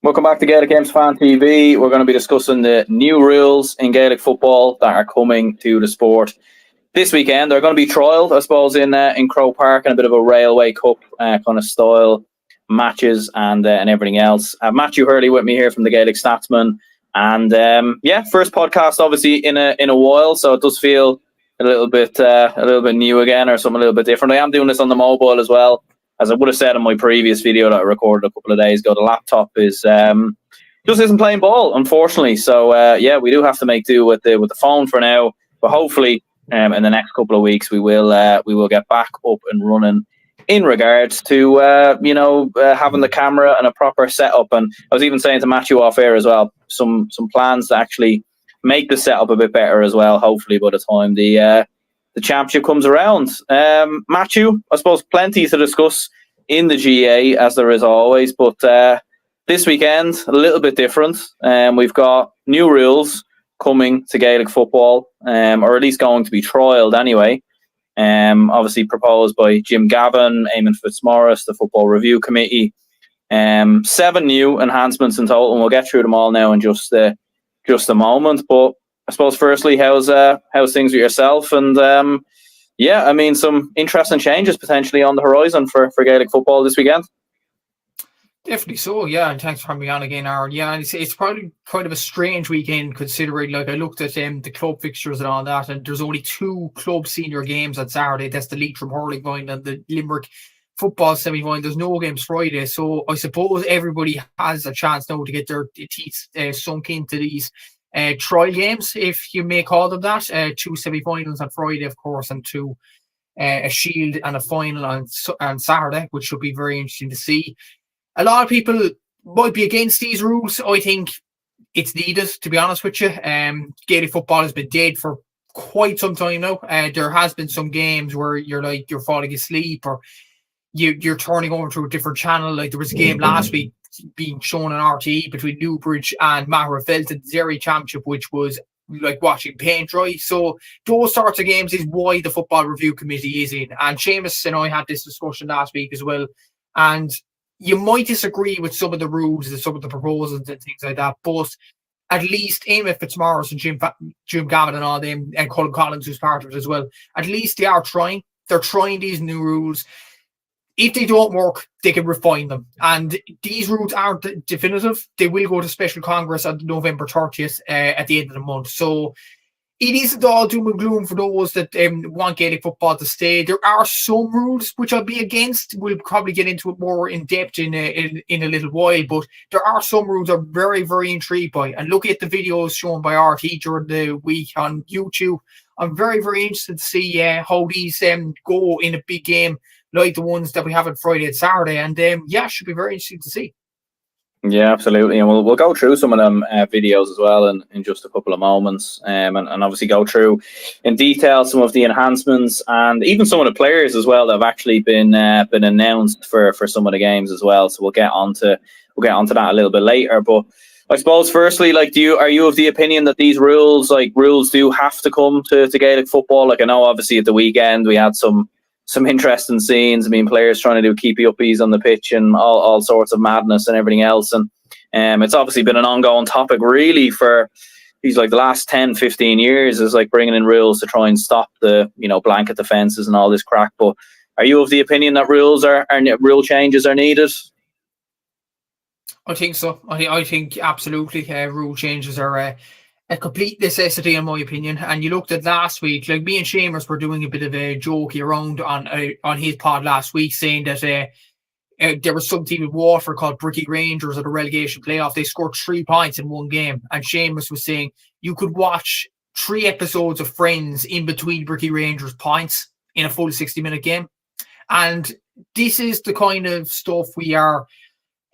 Welcome back to Gaelic Fan TV. We're going to be discussing the new rules in Gaelic football that are coming to the sport this weekend. They're going to be trialled, I suppose, in Croke Park and a bit of a Railway Cup kind of style matches and everything else. I have Matthew Hurley with me here from the Gaelic Statsman, and first podcast obviously in a while, so it does feel a little bit new again, or something a little bit different. I am doing this on the mobile as well. As I would have said in my previous video that I recorded a couple of days ago, the laptop is just isn't playing ball, unfortunately. So we do have to make do with the phone for now. But hopefully, in the next couple of weeks, we will get back up and running in regards to having the camera and a proper setup. And I was even saying to Matthew off air as well, some plans to actually make the setup a bit better as well. Hopefully, by the time the championship comes around. Matthew, I suppose plenty to discuss in the GA, as there is always, but this weekend, a little bit different. We've got new rules coming to Gaelic football, or at least going to be trialled anyway. Obviously proposed by Jim Gavin, Eamon Fitzmaurice, the Football Review Committee. 7 new enhancements in total, and we'll get through them all now in just a moment. But I suppose firstly, how's things with yourself? And some interesting changes potentially on the horizon for Gaelic football this weekend. Definitely so, yeah, and thanks for having me on again, Aaron. Yeah, and it's probably kind of a strange weekend considering, like, I looked at the club fixtures and all that, and there's only 2 club senior games on Saturday. That's the Leitrim hurling final and the Limerick football semi-final. There's no games Friday, so I suppose everybody has a chance now to get their teeth sunk into these trial games, if you may call them that. 2 semi-finals on Friday, of course, and 2 a shield and a final on Saturday, which should be very interesting to see. A lot of people might be against these rules. I think it's needed, to be honest with you. Gaelic football has been dead for quite some time now. There has been some games where you're falling asleep, or you're turning over to a different channel. Like there was a game last week being shown on RTE between Newbridge and Maherafelt in the Zeri Championship, which was like watching paint dry. So those sorts of games is why the Football Review Committee is in. And Seamus and I had this discussion last week as well. And you might disagree with some of the rules and some of the proposals and things like that, but at least Eamon Fitzmaurice and Jim Gavin and all them, and Colin Collins, who's part of it as well, at least they are trying. They're trying these new rules. If they don't work, they can refine them. And these rules aren't definitive. They will go to Special Congress on November 30th at the end of the month. So it isn't all doom and gloom for those that want Gaelic football to stay. There are some rules which I'll be against. We'll probably get into it more in depth in a little while. But there are some rules I'm very, very intrigued by. And looking at the videos shown by RT during the week on YouTube, I'm very, very interested to see how these go in a big game like the ones that we have on Friday and Saturday. And should be very interesting to see. Yeah, absolutely. And we'll go through some of them videos as well in just a couple of moments, and obviously go through in detail some of the enhancements and even some of the players as well that have actually been announced for some of the games as well. So we'll get onto that a little bit later. But I suppose firstly, like, are you of the opinion that these rules do have to come to Gaelic football? Like, I know obviously at the weekend we had some interesting scenes. I mean, players trying to do keepy uppies on the pitch and all sorts of madness and everything else. And it's obviously been an ongoing topic really for these the last 10, 15 years, is like bringing in rules to try and stop the, blanket defences and all this crack. But are you of the opinion that rule changes are needed? I think so. I think absolutely rule changes are a complete necessity, in my opinion. And you looked at last week, like me and Seamus were doing a bit of a jokey around on his pod last week, saying that there was some team in Waterford called Bricky Rangers at a relegation playoff. They scored 3 points in one game. And Seamus was saying you could watch 3 episodes of Friends in between Bricky Rangers points in a full 60-minute game. And this is the kind of stuff we are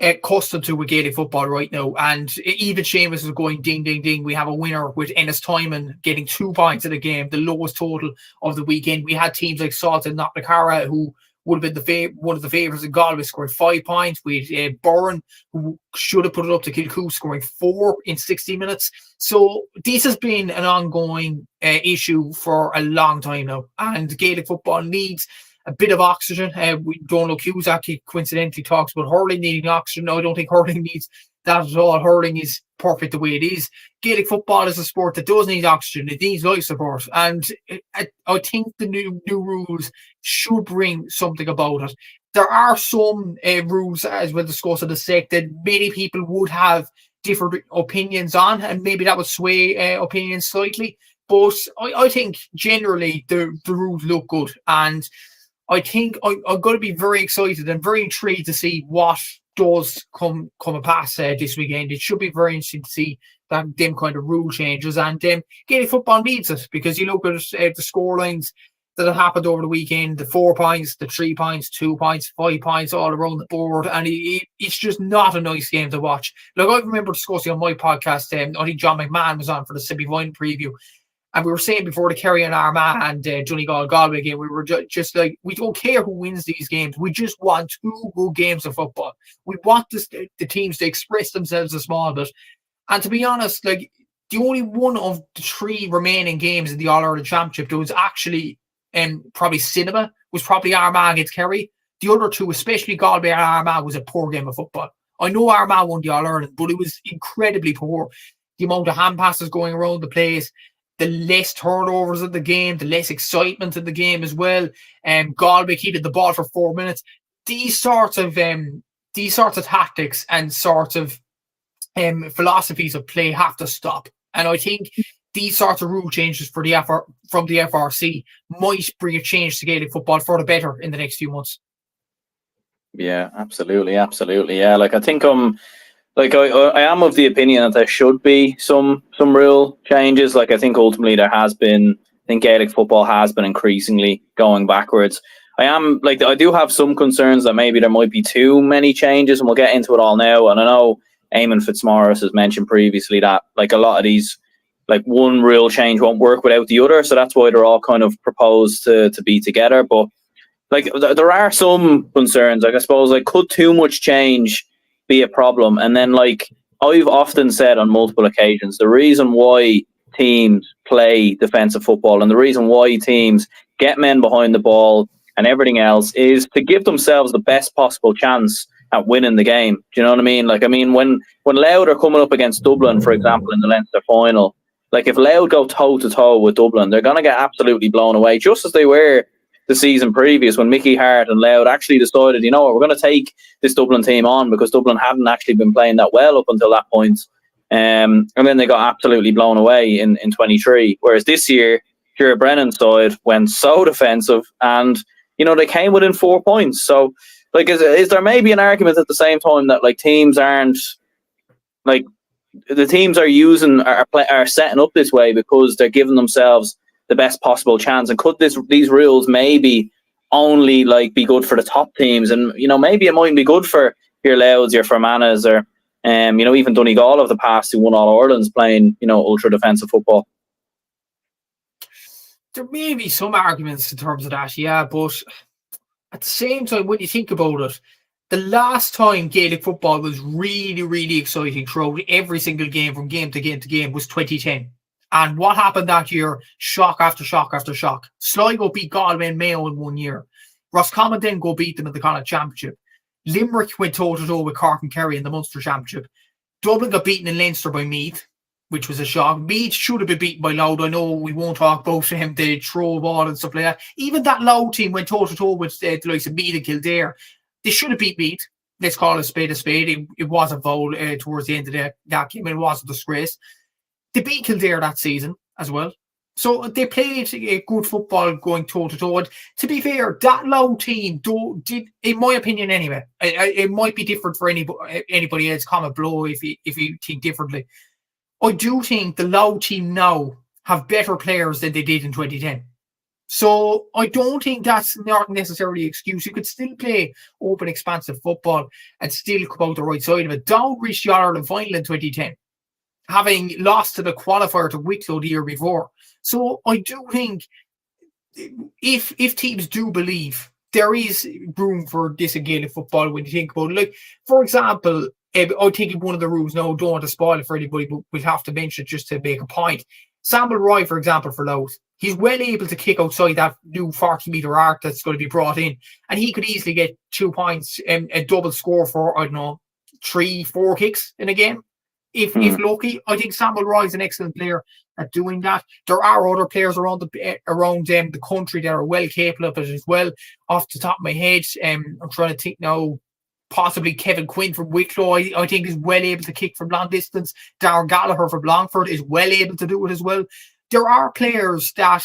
accustomed to with Gaelic football right now. And even Seamus is going ding, ding, ding. We have a winner with Ennis Timon getting 2 points in the game, the lowest total of the weekend. We had teams like Salt and Knocknacarra, who would have been one of the favourites in Galway, scoring 5 points. We had Burren, who should have put it up to Kilcoo, scoring 4 in 60 minutes. So this has been an ongoing issue for a long time now. And Gaelic football needs a bit of oxygen. Donald Cusack coincidentally talks about hurling needing oxygen. No, I don't think hurling needs that all hurling is perfect the way it is. Gaelic football is a sport that does need oxygen. It needs life support. And I think the new rules should bring something about it. There are some rules, as we'll discuss in a sec, that many people would have different opinions on, and maybe that would sway opinions slightly. But I think generally the rules look good. And I think I'm going to be very excited and very intrigued to see what does come past this weekend. It should be very interesting to see them kind of rule changes. And Gaelic football needs it, because you look at the scorelines that have happened over the weekend, the 4 points, the 3 points, 2 points, 5 points all around the board, and it's just not a nice game to watch. Like, I remember discussing on my podcast, I think John McMahon was on for the semi-final preview, and we were saying before the Kerry and Armagh and Donegal Galway game, we were just like, we don't care who wins these games. We just want 2 good games of football. We want the teams to express themselves a small bit. And to be honest, like, the only one of the 3 remaining games in the All-Ireland Championship that was actually probably cinema was probably Armagh against Kerry. The other 2, especially Galway and Armagh, was a poor game of football. I know Armagh won the All-Ireland, but it was incredibly poor. The amount of hand passes going around the place, the less turnovers of the game, the less excitement in the game as well. Galway keeping the ball for 4 minutes. These sorts of tactics and sorts of philosophies of play have to stop. And I think these sorts of rule changes from the FRC might bring a change to Gaelic football for the better in the next few months. Yeah, absolutely. Yeah, like, I think I am of the opinion that there should be some real changes. Like, I think ultimately there has been. I think Gaelic football has been increasingly going backwards. I do have some concerns that maybe there might be too many changes, and we'll get into it all now. And I know Eamon Fitzmaurice has mentioned previously that, like, a lot of these, like, one real change won't work without the other, so that's why they're all kind of proposed to be together. But, like, there are some concerns. Like, I suppose, like, could too much change be a problem? And then, like, I've often said on multiple occasions, the reason why teams play defensive football and the reason why teams get men behind the ball and everything else is to give themselves the best possible chance at winning the game. Do you know what I mean? Like, I mean, when Louth are coming up against Dublin, for example, in the Leinster final, like, if Louth go toe-to-toe with Dublin, they're going to get absolutely blown away, just as they were the season previous when Mickey Hart and Louth actually decided, you know what, we're going to take this Dublin team on, because Dublin hadn't actually been playing that well up until that point. And then they got absolutely blown away in 23. Whereas this year, Ciara Brennan's side went so defensive and, you know, they came within 4 points. So, like, is there maybe an argument at the same time that, like, teams aren't, like, the teams are setting up this way because they're giving themselves the best possible chance? And could these rules maybe only, like, be good for the top teams? And, you know, maybe it mightn't be good for your Louths, your Fermanahs, or you know, even Donegal of the past who won All Irelands playing, you know, ultra defensive football. There may be some arguments in terms of that, yeah, but at the same time, when you think about it, the last time Gaelic football was really, really exciting throughout every single game, from game to game to game, was 2010. And what happened that year? Shock after shock after shock. Sligo beat Galway and Mayo in 1 year. Roscommon then go beat them in the Connacht Championship. Limerick went toe-to-toe with Cork and Kerry in the Munster Championship. Dublin got beaten in Leinster by Meath, which was a shock. Meath should have been beaten by Louth. I know we won't talk about him, the throw ball and stuff like that. Even that Louth team went toe-to-toe with the likes of Meath and Kildare. They should have beat Meath. Let's call it a spade a spade. It was a foul towards the end of that game, and it was a disgrace. They beat Kildare that season as well. So they played good football going toe-to-toe. And to be fair, that Louth team did, in my opinion anyway, it might be different for anybody else, comment below if you think differently. I do think the Louth team now have better players than they did in 2010. So I don't think that's not necessarily an excuse. You could still play open, expansive football and still come out the right side of it. Down reached the All-Ireland final in 2010, having lost to the qualifier to Wicklow the year before. So I do think if teams do believe, there is room for this in Gaelic football when you think about it. Like, for example, I think one of the rules, no, don't want to spoil it for anybody, but we'll have to mention it just to make a point. Samuel Roy, for example, for Louth, he's well able to kick outside that new 40-metre arc that's going to be brought in, and he could easily get 2 points and a double score for, I don't know, 3-4 kicks in a game. If lucky, I think Samuel Roy is an excellent player at doing that. There are other players around the country that are well capable of it as well. Off the top of my head, I'm trying to think now. Possibly Kevin Quinn from Wicklow, I think, is well able to kick from long distance. Darren Gallagher from Longford is well able to do it as well. There are players that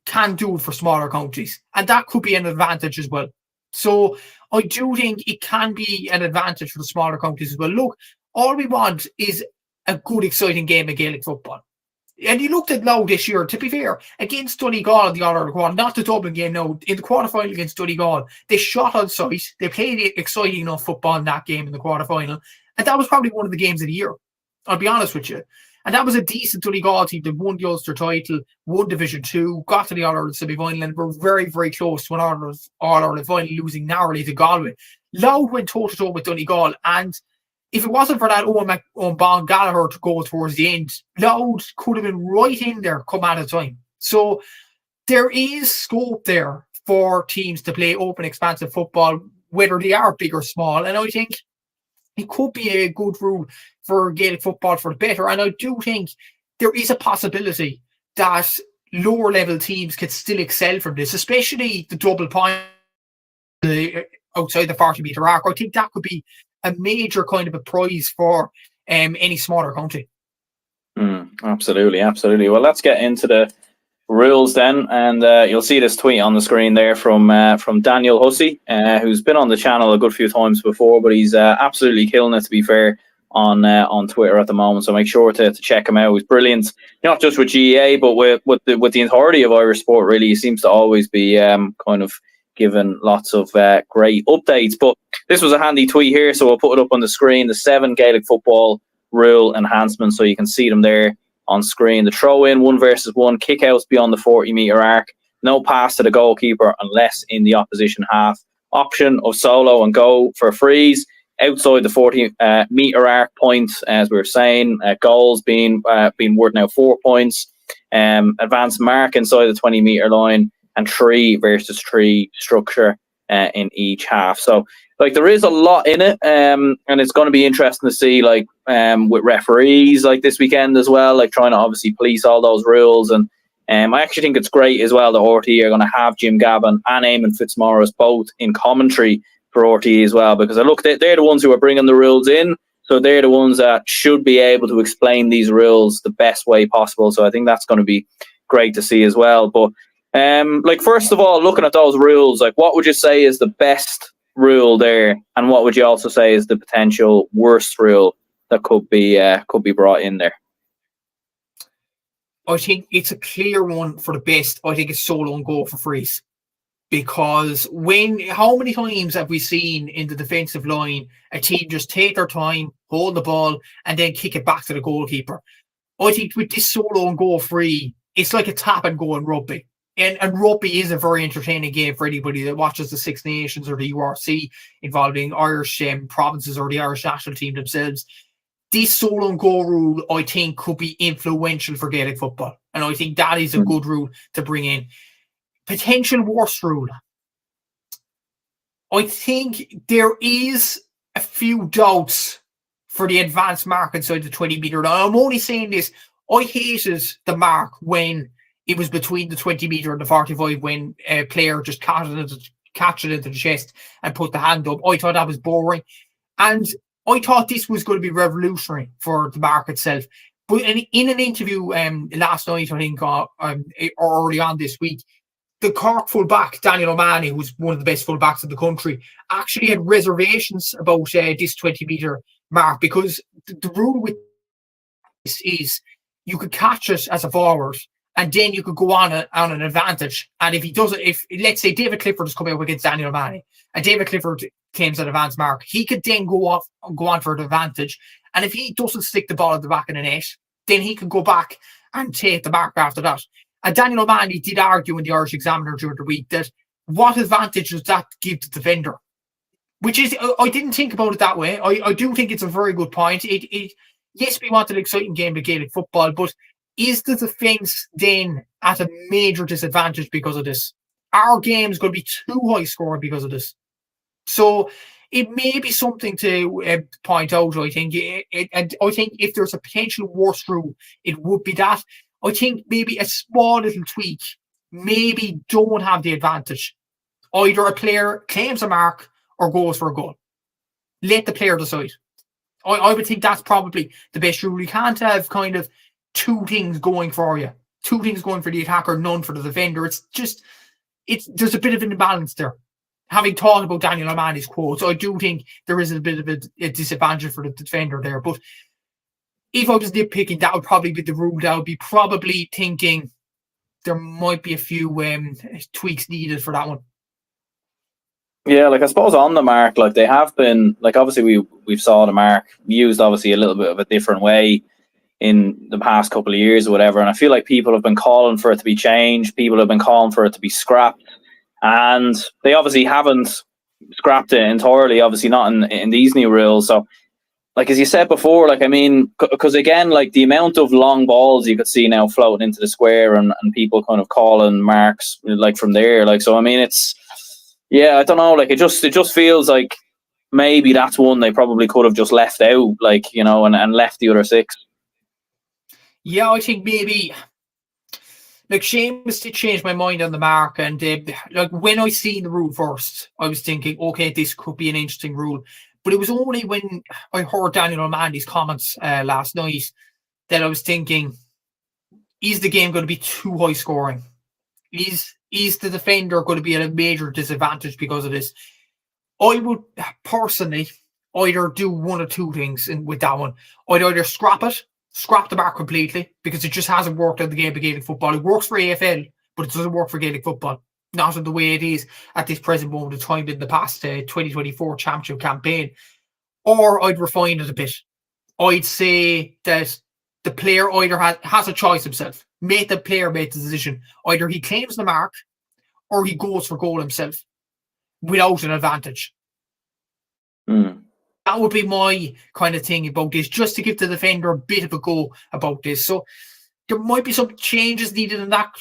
can do it for smaller counties, and that could be an advantage as well. So I do think it can be an advantage for the smaller counties as well. Look, all we want is a good, exciting game of Gaelic football. And you looked at Lowe this year, to be fair, against Donegal in the All-Ireland quarter, not the Dublin game, no, in the quarter-final against Donegal, they shot on sight, they played exciting enough football in that game in the quarter-final, and that was probably one of the games of the year, I'll be honest with you. And that was a decent Donegal team that won the Ulster title, won Division 2, got to the All-Ireland semi-final, and were very, very close to an All-Ireland final, losing narrowly to Galway. Lowe went toe-to-toe with Donegal, and if it wasn't for that Owen Bond Gallagher to go towards the end, Loud could have been right in there come out of time. So there is scope there for teams to play open, expansive football, whether they are big or small. And I think it could be a good rule for Gaelic football for the better. And I do think there is a possibility that lower level teams could still excel from this, especially the double point outside the 40-metre arc. I think that could be a major kind of a prize for any smaller county. Absolutely. Well, let's get into the rules then, and you'll see this tweet on the screen there from Daniel Hussey, who's been on the channel a good few times before, but he's absolutely killing it, to be fair, on Twitter at the moment. So make sure to check him out. He's brilliant, not just with GEA, but with the entirety of Irish sport. Really, he seems to always be kind of given lots of great updates. But this was a handy tweet here, so we'll put it up on the screen. The 7 Gaelic football rule enhancements, so you can see them there on screen. The throw in, 1 versus 1, kick-outs beyond the 40-metre arc, no pass to the goalkeeper unless in the opposition half, option of solo and go for frees outside the 40-metre arc, points, as we were saying, goals being worth now 4 points, advanced mark inside the 20-metre line, and 3 versus 3 structure in each half. So, like, there is a lot in it, and it's going to be interesting to see, like, with referees, like, this weekend as well, like, trying to obviously police all those rules. And I actually think it's great as well that RTE are going to have Jim Gavin and Eamon Fitzmaurice both in commentary for RTE as well, because they're the ones who are bringing the rules in, so they're the ones that should be able to explain these rules the best way possible. So I think that's going to be great to see as well. But like, first of all, looking at those rules, like, what would you say is the best rule there, and what would you also say is the potential worst rule that could be brought in there? I think it's a clear one for the best. I think it's solo and go for frees, because how many times have we seen in the defensive line a team just take their time, hold the ball, and then kick it back to the goalkeeper? I think with this solo and go free, it's like a tap and go in rugby. And rugby is a very entertaining game for anybody that watches the Six Nations or the URC involving Irish provinces or the Irish national team themselves. This solo and go rule, I think, could be influential for Gaelic football. And I think that is a good rule to bring in. Potential worst rule. I think there is a few doubts for the advanced mark inside the 20-metre. Now, I'm only saying this. I hated the mark when it was between the 20-metre and the 45, when a player just catch it into the chest and put the hand up. I thought that was boring. And I thought this was going to be revolutionary for the mark itself. But in an interview last night, I think, or early on this week, the Cork fullback, Daniel O'Mahony, who's one of the best fullbacks in the country, actually had reservations about this 20-metre mark, because the rule with this is you could catch it as a forward, and then you could go on an advantage. And if he does it, if, let's say, David Clifford is coming up against Daniel O'Mahony, and David Clifford claims an advanced mark, he could then go on for an advantage. And if he doesn't stick the ball at the back of the net, then he can go back and take the mark after that. And Daniel O'Mahony did argue in the Irish Examiner during the week that what advantage does that give the defender? Which is, I didn't think about it that way. I do think it's a very good point. Yes, we want an exciting game of Gaelic football, but is the defence then at a major disadvantage because of this? Our game is going to be too high scoring because of this. So it may be something to point out, I think. And I think if there's a potential worse rule, it would be that. I think maybe a small little tweak maybe don't have the advantage. Either a player claims a mark or goes for a goal. Let the player decide. I would think that's probably the best rule. You can't have kind of two things going for you. Two things going for the attacker, none for the defender. There's a bit of an imbalance there. Having thought about Daniel O'Mahony's quotes, I do think there is a bit of a disadvantage for the defender there. But if I was nitpicking, that would probably be the rule. That would be probably thinking there might be a few tweaks needed for that one. Yeah, like I suppose on the mark, like they have been, like obviously we've saw the mark used obviously a little bit of a different way in the past couple of years or whatever, and I feel like people have been calling for it to be changed. People have been calling for it to be scrapped, and they obviously haven't scrapped it entirely. Obviously not in these new rules. So, like as you said before, like I mean, because again, like the amount of long balls you could see now floating into the square, and people kind of calling marks like from there. Like so, I mean, it's. Yeah, I don't know. Like it just feels like maybe that's one they probably could have just left out, like and left the other 6. Yeah, I think maybe like Seamus did change my mind on the mark, and like when I seen the rule first, I was thinking, okay, this could be an interesting rule. But it was only when I heard Daniel O'Mahony's comments last night that I was thinking, is the game going to be too high scoring? Is the defender going to be at a major disadvantage because of this? I would personally either do one or two things with that one. I'd either scrap the mark completely, because it just hasn't worked in the game of Gaelic football. It works for AFL, but it doesn't work for Gaelic football. Not in the way it is at this present moment of time in the past 2024 championship campaign. Or I'd refine it a bit. I'd say that the player either has a choice himself. Make the player make the decision. Either he claims the mark or he goes for goal himself without an advantage. That would be my kind of thing about this, just to give the defender a bit of a go about this. So there might be some changes needed in that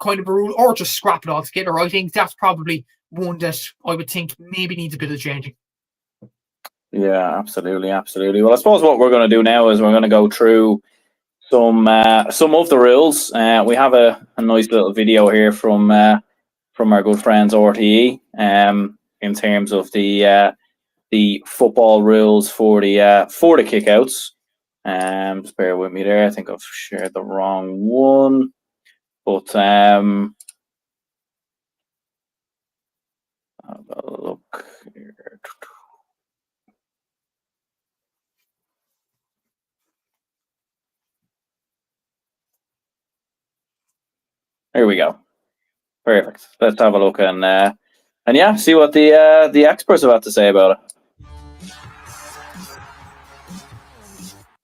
kind of a rule, or just scrap it altogether. I think that's probably one that I would think maybe needs a bit of changing. Yeah, absolutely. Well, I suppose what we're going to do now is we're going to go through some of the rules. We have a nice little video here from our good friends RTE in terms of the football rules for the kickouts. Just bear with me there. I think I've shared the wrong one, but have a look here. There we go. Perfect. Let's have a look and yeah, see what the experts have to say about it.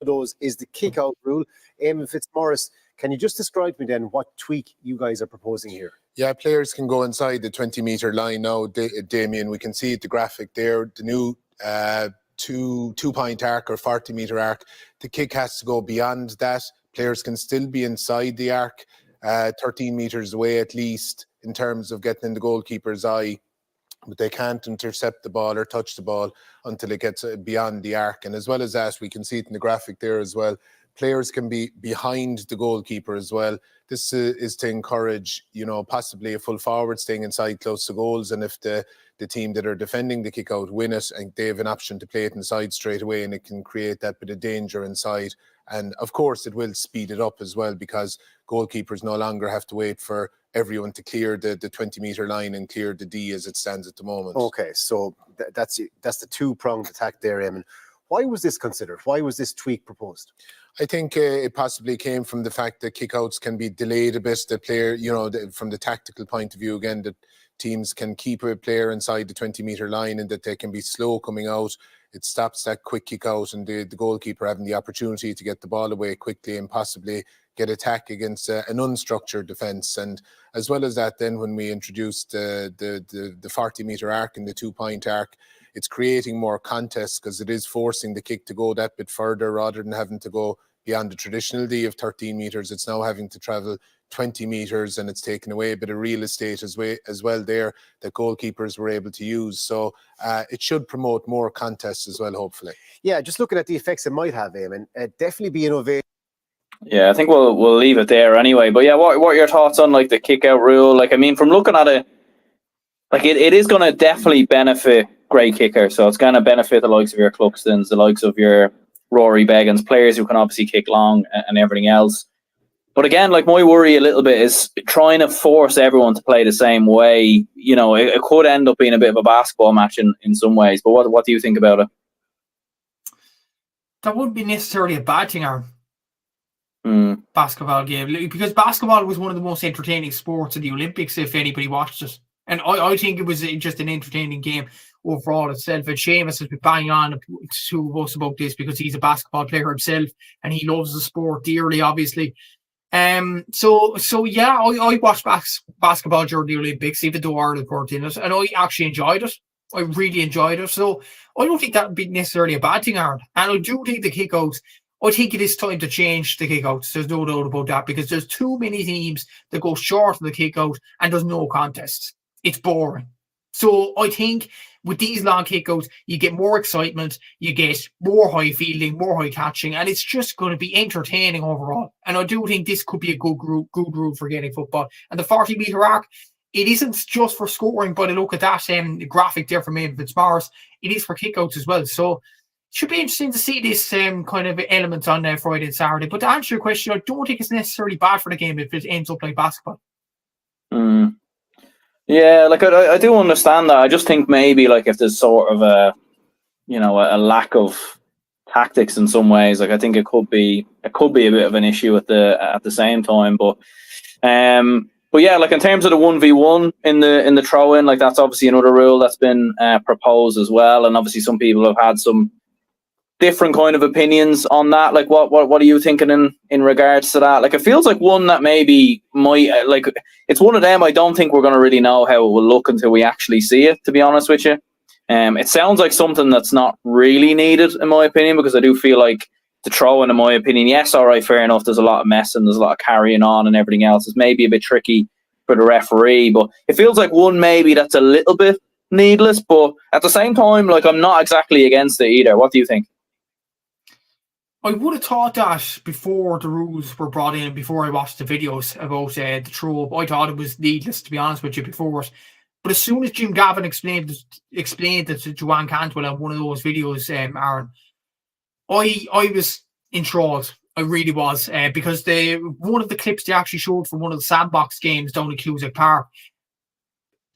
Those is the kick-out rule. Eamon Fitzmaurice, can you just describe me then what tweak you guys are proposing here? Yeah, players can go inside the 20-metre line now, Damien. We can see the graphic there, the new two-point arc or 40-metre arc. The kick has to go beyond that. Players can still be inside the arc, 13 metres away at least, in terms of getting in the goalkeeper's eye. But they can't intercept the ball or touch the ball until it gets beyond the arc. And as well as that, we can see it in the graphic there as well. Players can be behind the goalkeeper as well. This is to encourage, possibly a full forward staying inside close to goals. And if the team that are defending the kick out win it, and they have an option to play it inside straight away, and it can create that bit of danger inside. And of course, it will speed it up as well, because goalkeepers no longer have to wait for everyone to clear the 20-metre line and clear the D as it stands at the moment. Okay, so that's the two-pronged attack there, Eamon. Why was this considered? Why was this tweak proposed? I think it possibly came from the fact that kickouts can be delayed a bit. The player, from the tactical point of view, again, that teams can keep a player inside the 20-metre line and that they can be slow coming out. It stops that quick kick out and the goalkeeper having the opportunity to get the ball away quickly and possibly get attack against an unstructured defence. And as well as that, then when we introduced the 40-metre arc and the two-point arc, it's creating more contests, because it is forcing the kick to go that bit further rather than having to go beyond the traditional D of 13 metres. It's now having to travel 20 metres, and it's taken away a bit of real estate as well there that goalkeepers were able to use. So it should promote more contests as well, hopefully. Yeah, just looking at the effects it might have, Eamon, definitely be innovative. Yeah, I think we'll leave it there anyway. But yeah, what are your thoughts on like the kick out rule? Like, I mean, from looking at it, like it is going to definitely benefit great kickers. So it's going to benefit the likes of your Cluxtons, the likes of your Rory Beggins, players who can obviously kick long and everything else. But again, like my worry a little bit is trying to force everyone to play the same way. You know, it could end up being a bit of a basketball match in some ways. But what do you think about it? That wouldn't be necessarily a bad thing, Aaron. Basketball game, because basketball was one of the most entertaining sports in the Olympics, if anybody watched it. And I think it was just an entertaining game overall itself. And Seamus has been banging on to us about this because he's a basketball player himself and he loves the sport dearly, obviously. So yeah, I watched basketball during the Olympics, even though Ireland weren't in it, and I actually enjoyed it. I really enjoyed it. So I don't think that would be necessarily a bad thing, Aaron. And I do think the kickouts, I think it is time to change the kickouts. There's no doubt about that, because there's too many teams that go short of the kickout and there's no contests. It's boring. So I think with these long kickouts, you get more excitement, you get more high fielding, more high catching, and it's just going to be entertaining overall. And I do think this could be a good rule for Gaelic football. And the 40-metre arc, it isn't just for scoring, but I look at that graphic there from Eamon Fitzmaurice. It is for kickouts as well. So it should be interesting to see this kind of element on Friday and Saturday. But to answer your question, I don't think it's necessarily bad for the game if it ends up like basketball. Yeah, like I do understand that. I just think maybe like if there's sort of a lack of tactics in some ways, like I think it could be a bit of an issue at the same time. But yeah, like in terms of the 1v1 in the throw in, like that's obviously another rule that's been proposed as well, and obviously some people have had some different kind of opinions on that. Like what are you thinking in regards to that? Like it feels like one that maybe might like it's one of them. I don't think we're going to really know how it will look until we actually see it, to be honest with you. It sounds like something that's not really needed in my opinion, because I do feel like the throw in my opinion, yes, all right, fair enough, there's a lot of messing, there's a lot of carrying on and everything else. It's maybe a bit tricky for the referee, but it feels like one maybe that's a little bit needless, but at the same time, like I'm not exactly against it either. What do you think? I would have thought that before the rules were brought in, before I watched the videos about the throw-up. I thought it was needless, to be honest with you, before it. But as soon as Jim Gavin explained it to Joanne Cantwell on one of those videos, Aaron, I was enthralled. I really was, because one of the clips they actually showed from one of the sandbox games down in Cusack Park,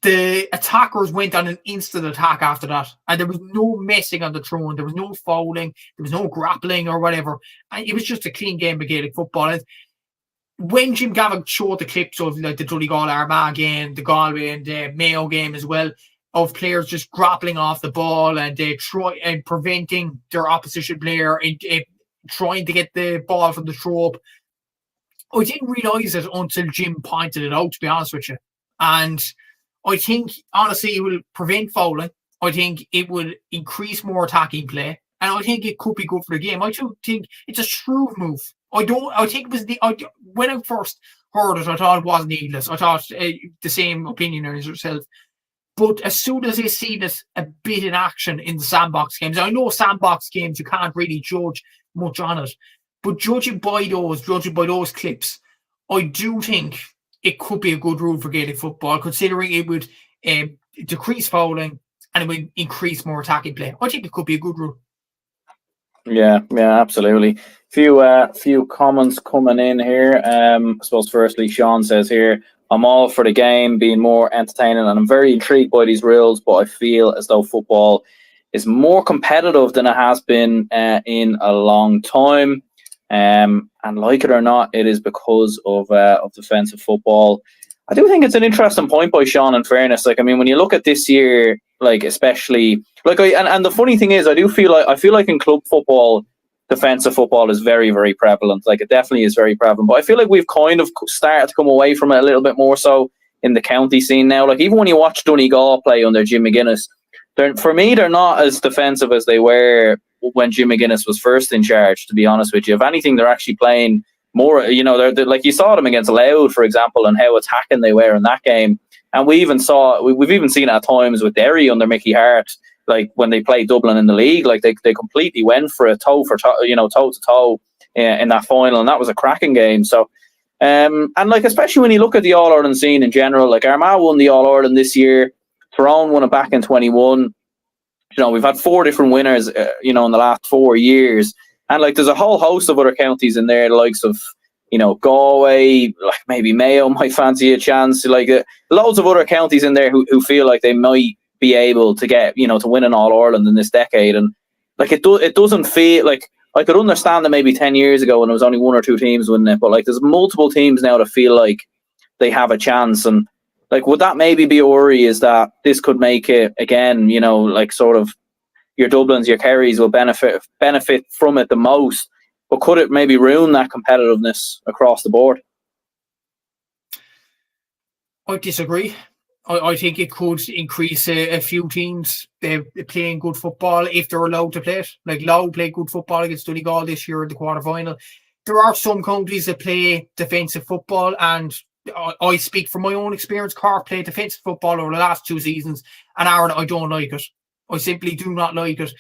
the attackers went on an instant attack after that, and there was no messing on the throwing, there was no fouling, there was no grappling or whatever. And it was just a clean game of Gaelic football. And when Jim Gavin showed the clips of like the Donegal Armagh game, the Galway and the Mayo game as well, of players just grappling off the ball and preventing their opposition player and trying to get the ball from the throw up, I didn't realise it until Jim pointed it out, to be honest with you. And I think, honestly, it will prevent fouling. I think it would increase more attacking play. And I think it could be good for the game. I do think it's a shrewd move. I think it was when I first heard it, I thought it wasn't needless. I thought the same opinion as yourself. But as soon as I see this a bit in action in the sandbox games, I know sandbox games, you can't really judge much on it. But judging by those clips, I do think it could be a good rule for Gaelic football, considering it would decrease fouling and it would increase more attacking play. I think it could be a good rule. Yeah, absolutely. Few comments coming in here. I suppose firstly, Sean says here, I'm all for the game being more entertaining, and I'm very intrigued by these rules, but I feel as though football is more competitive than it has been in a long time. And like it or not, it is because of defensive football. I do think it's an interesting point by Sean, in fairness. Like, I mean, when you look at this year, like, especially, like, and the funny thing is, I feel like in club football, defensive football is very, very prevalent. Like, it definitely is very prevalent. But I feel like we've kind of started to come away from it a little bit more so in the county scene now. Like, even when you watch Donegal play under Jim McGuinness, for me, they're not as defensive as they were when Jim McGuinness was first in charge, to be honest with you. If anything, they're actually playing more, they're like you saw them against Louth, for example, and how attacking they were in that game. And we've even seen it at times with Derry under Mickey Hart, like when they played Dublin in the league, like they completely went for it, toe to toe in that final, and that was a cracking game. So, and like especially when you look at the All Ireland scene in general, like Armagh won the All Ireland this year, Tyrone won it back in 21. We've had 4 different winners, in the last 4 years, and like there's a whole host of other counties in there, the likes of Galway, like maybe Mayo might fancy a chance, like loads of other counties in there who feel like they might be able to get to win an All Ireland in this decade. And like it doesn't feel like, I could understand that maybe 10 years ago when there was only 1 or 2 teams winning it, but like there's multiple teams now that feel like they have a chance. And like, would that maybe be a worry, is that this could make it again, like sort of your Dublins, your Kerrys will benefit from it the most, but could it maybe ruin that competitiveness across the board? I disagree. I think it could increase a few teams playing good football if they're allowed to play it. Like Louth played good football against Donegal this year in the quarter-final. There are some counties that play defensive football, and I speak from my own experience. Cork played defensive football over the last 2 seasons, and Aaron, I don't like it. I simply do not like it.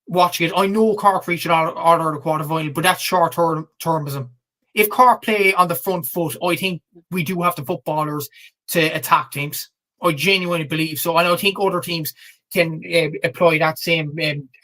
Watching it, I know Cork reached an order of the quarter-final, but that's short-termism. If Cork play on the front foot, I think we do have the footballers to attack teams. I genuinely believe so, and I think other teams can apply that same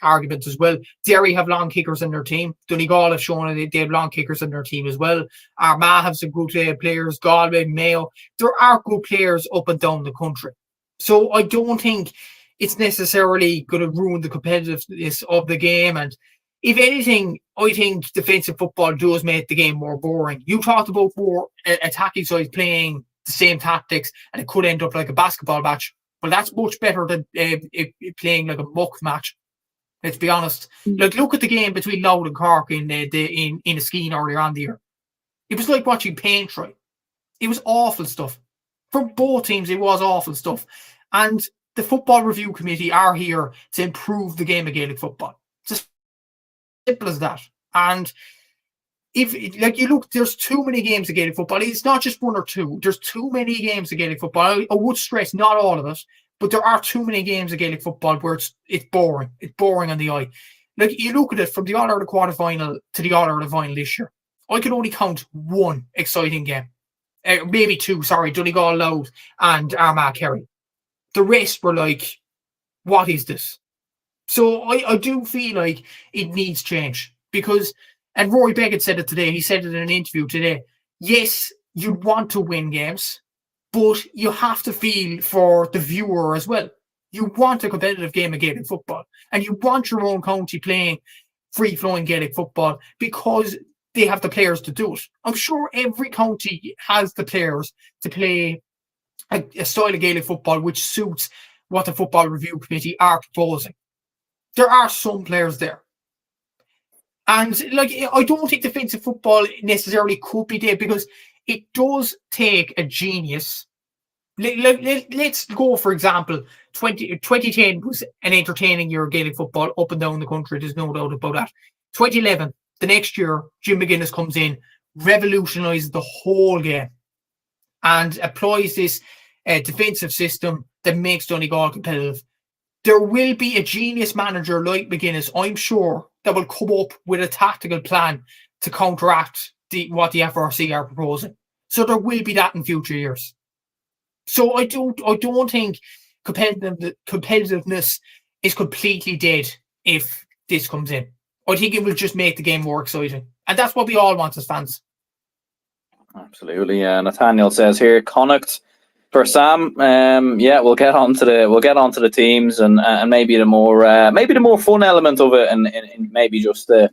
argument as well. Derry have long kickers in their team. Donegal have shown that they have long kickers in their team as well. Armagh have some good players. Galway, Mayo. There are good players up and down the country. So I don't think it's necessarily going to ruin the competitiveness of the game. And if anything, I think defensive football does make the game more boring. You talked about more attacking sides playing the same tactics, and it could end up like a basketball match. Well, that's much better than playing like a muck match. Let's be honest. Like, look at the game between Louth and Cork in a scheme earlier on the year. It was like watching paint dry. It was awful stuff. For both teams, it was awful stuff. And the Football Review Committee are here to improve the game of Gaelic football. It's as simple as that. And if you look, there's too many games of Gaelic football. It's not just 1 or 2. There's too many games of Gaelic football. I would stress not all of it, but there are too many games of Gaelic football where it's boring. It's boring on the eye. Like, you look at it from the All Ireland quarter-final to the All Ireland final this year. I can only count 1 exciting game. Maybe 2, sorry, Donegal, Louth and Armagh, Kerry. The rest were like, what is this? So I do feel like it needs change, because, and Rory Beckett said it today, he said it in an interview today, yes, you want to win games, but you have to feel for the viewer as well. You want a competitive game of Gaelic football, and you want your own county playing free-flowing Gaelic football because they have the players to do it. I'm sure every county has the players to play a style of Gaelic football which suits what the Football Review Committee are proposing. There are some players there. And like, I don't think defensive football necessarily could be there, because it does take a genius. Let's go, for example, 2010 was an entertaining year of Gaelic football up and down the country. There's no doubt about that. 2011, the next year, Jim McGuinness comes in, revolutionises the whole game, and applies this defensive system that makes Donegal competitive. There will be a genius manager like McGuinness, I'm sure, that will come up with a tactical plan to counteract what the FRC are proposing. So there will be that in future years. So I don't think competitiveness is completely dead if this comes in. I think it will just make the game more exciting, and that's what we all want as fans. Absolutely, yeah. Nathaniel says here, Connacht for Sam. Yeah, we'll get on to the teams and maybe the more fun element of it, and maybe just a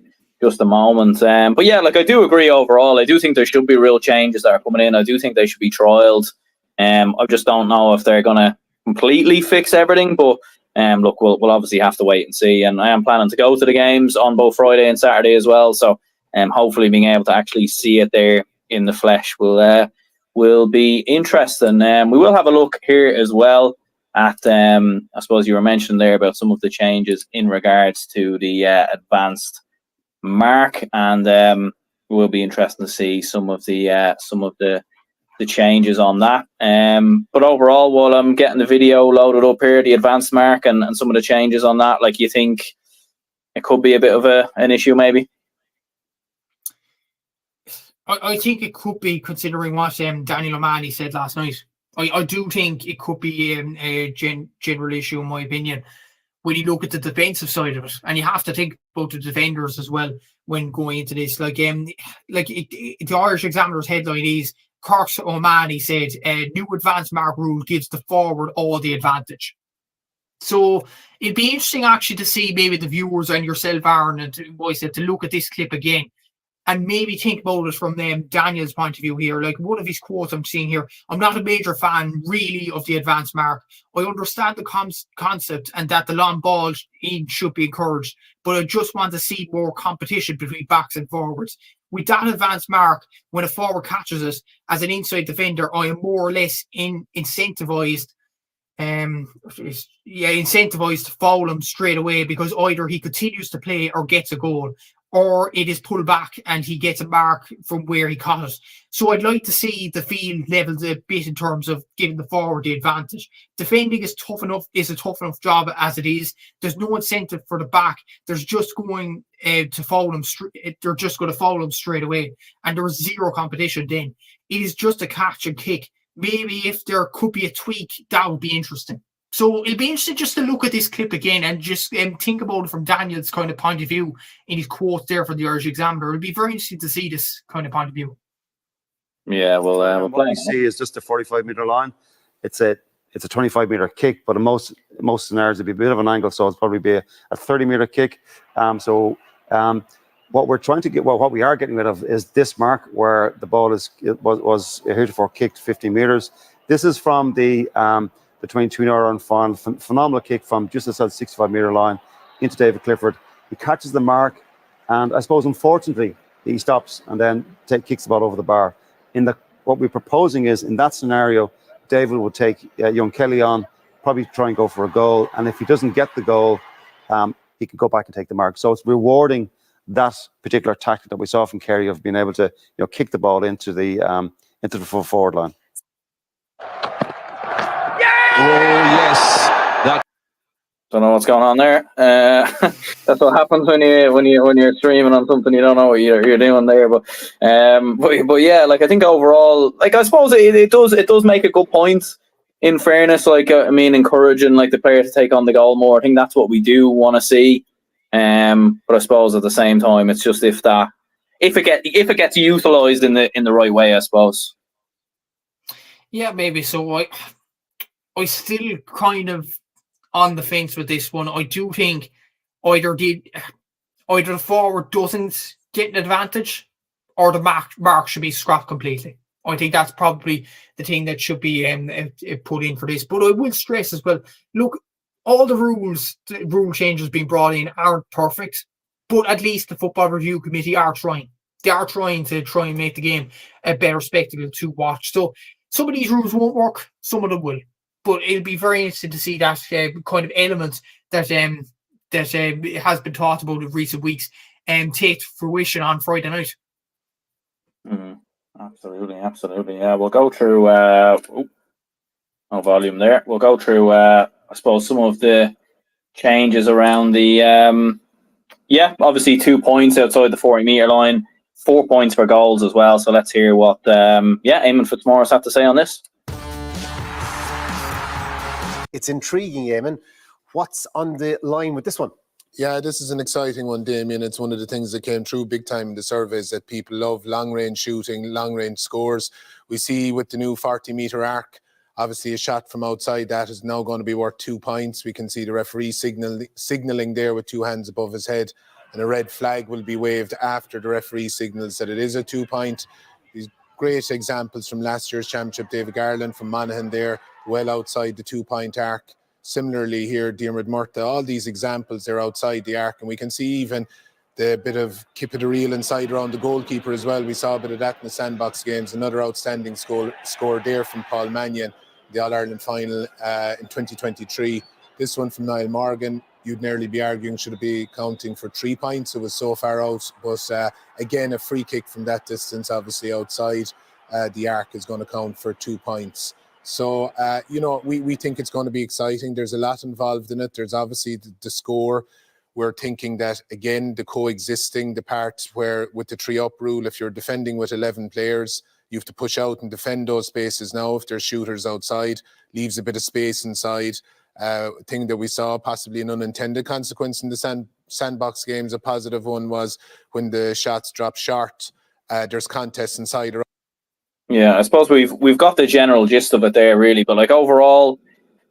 moment. But yeah, like, I do agree overall. I do think there should be real changes that are coming in. I do think they should be trialed. I just don't know if they're gonna completely fix everything, but look, we'll obviously have to wait and see. And I am planning to go to the games on both Friday and Saturday as well. So hopefully being able to actually see it there in the flesh will be interesting. We will have a look here as well at I suppose you were mentioning there about some of the changes in regards to the advanced mark, and will be interesting to see some of the changes on that. But overall, while I'm getting the video loaded up here, the advanced mark and some of the changes on that, like, you think it could be a bit of an issue, maybe? I think it could be, considering what Daniel O'Mahony said last night. I do think it could be a general issue, in my opinion, when you look at the defensive side of it. And you have to think about the defenders as well when going into this. The Irish Examiner's headline is, Cork's O'Mahony said, new advanced mark rule gives the forward all the advantage. So it'd be interesting actually to see maybe the viewers and yourself, Aaron, and to look at this clip again and maybe think about it from Daniel's point of view here. Like, one of his quotes I'm seeing here: I'm not a major fan really of the advanced mark. I understand the concept and that the long ball in should be encouraged, but I just want to see more competition between backs and forwards. With that advanced mark, when a forward catches it as an inside defender, I am more or less incentivized to foul him straight away, because either he continues to play or gets a goal, or it is pulled back and he gets a mark from where he caught it. So I'd like to see the field leveled a bit in terms of giving the forward the advantage. Defending is a tough enough job as it is. There's no incentive for the back. There's just going to foul him. They're just going to foul him straight away, and there is zero competition. Then it is just a catch and kick. Maybe if there could be a tweak, that would be interesting. So it'll be interesting just to look at this clip again and just think about it from Daniel's kind of point of view in his quote there for the Irish Examiner. It'll be very interesting to see this kind of point of view. Yeah, well, what we see is just a 45-meter line. It's a 25-meter kick, but in most scenarios it'd be a bit of an angle, so it'll probably be a 30-meter kick. What we're trying to get, what we are getting rid of, is this mark where the ball was heretofore kicked 50 meters. This is from the between Tweenora and Fon. Phenomenal kick from just outside the 65-meter line into David Clifford. He catches the mark, and I suppose unfortunately he stops and then kicks the ball over the bar. What we're proposing is, in that scenario, David will take young Kelly on, probably try and go for a goal, and if he doesn't get the goal, he can go back and take the mark. So it's rewarding that particular tactic that we saw from Kerry of being able to kick the ball into the full forward line. Oh yes, don't know what's going on there. That's what happens when you're streaming on something you don't know what you're doing there. But yeah, like, I think overall, like, I suppose it does make a good point. In fairness, like, I mean, encouraging like the player to take on the goal more. I think that's what we do want to see. But I suppose at the same time, it's just if it gets utilised in the right way, I suppose. Yeah, maybe so. I still kind of on the fence with this one. I do think either the forward doesn't get an advantage, or the mark should be scrapped completely. I think that's probably the thing that should be put in for this. But I will stress as well, look, all the rule changes being brought in aren't perfect, but at least the Football Review Committee are trying. They are trying to make the game a better spectacle to watch. So some of these rules won't work, some of them will. But it'll be very interesting to see that kind of element that has been talked about in recent weeks take fruition on Friday night. Absolutely. Yeah, we'll go through. No volume there. We'll go through. I suppose some of the changes around the. Obviously 2 points outside the 40-meter line, 4 points for goals as well. So let's hear what Eamon Fitzmaurice have to say on this. It's intriguing, Eamon. What's on the line with this one? Yeah, this is an exciting one, Damien. It's one of the things that came through big time in the surveys, that people love long-range shooting, long-range scores. We see with the new 40-meter arc, obviously a shot from outside that is now going to be worth 2 points. We can see the referee signalling there with two hands above his head, and a red flag will be waved after the referee signals that it is a 2 point. These great examples from last year's championship, David Garland from Monaghan there, well outside the 2 point arc. Similarly here, Diarmuid Murtagh, all these examples, they're outside the arc, and we can see even the bit of keep it real inside around the goalkeeper as well. We saw a bit of that in the sandbox games. Another outstanding score there from Paul Mannion, the All-Ireland final in 2023. This one from Niall Morgan, you'd nearly be arguing should it be counting for 3 points. It was so far out, but again, a free kick from that distance, obviously outside the arc, is going to count for 2 points. So, we think it's going to be exciting. There's a lot involved in it. There's obviously the score. We're thinking that, again, the coexisting, the part where with the 3-up rule, if you're defending with 11 players, you have to push out and defend those spaces now. If there's shooters outside, leaves a bit of space inside. Thing that we saw, possibly an unintended consequence in the sandbox games, a positive one, was when the shots drop short, there's contests inside. Yeah, I suppose we've got the general gist of it there, really. But like overall,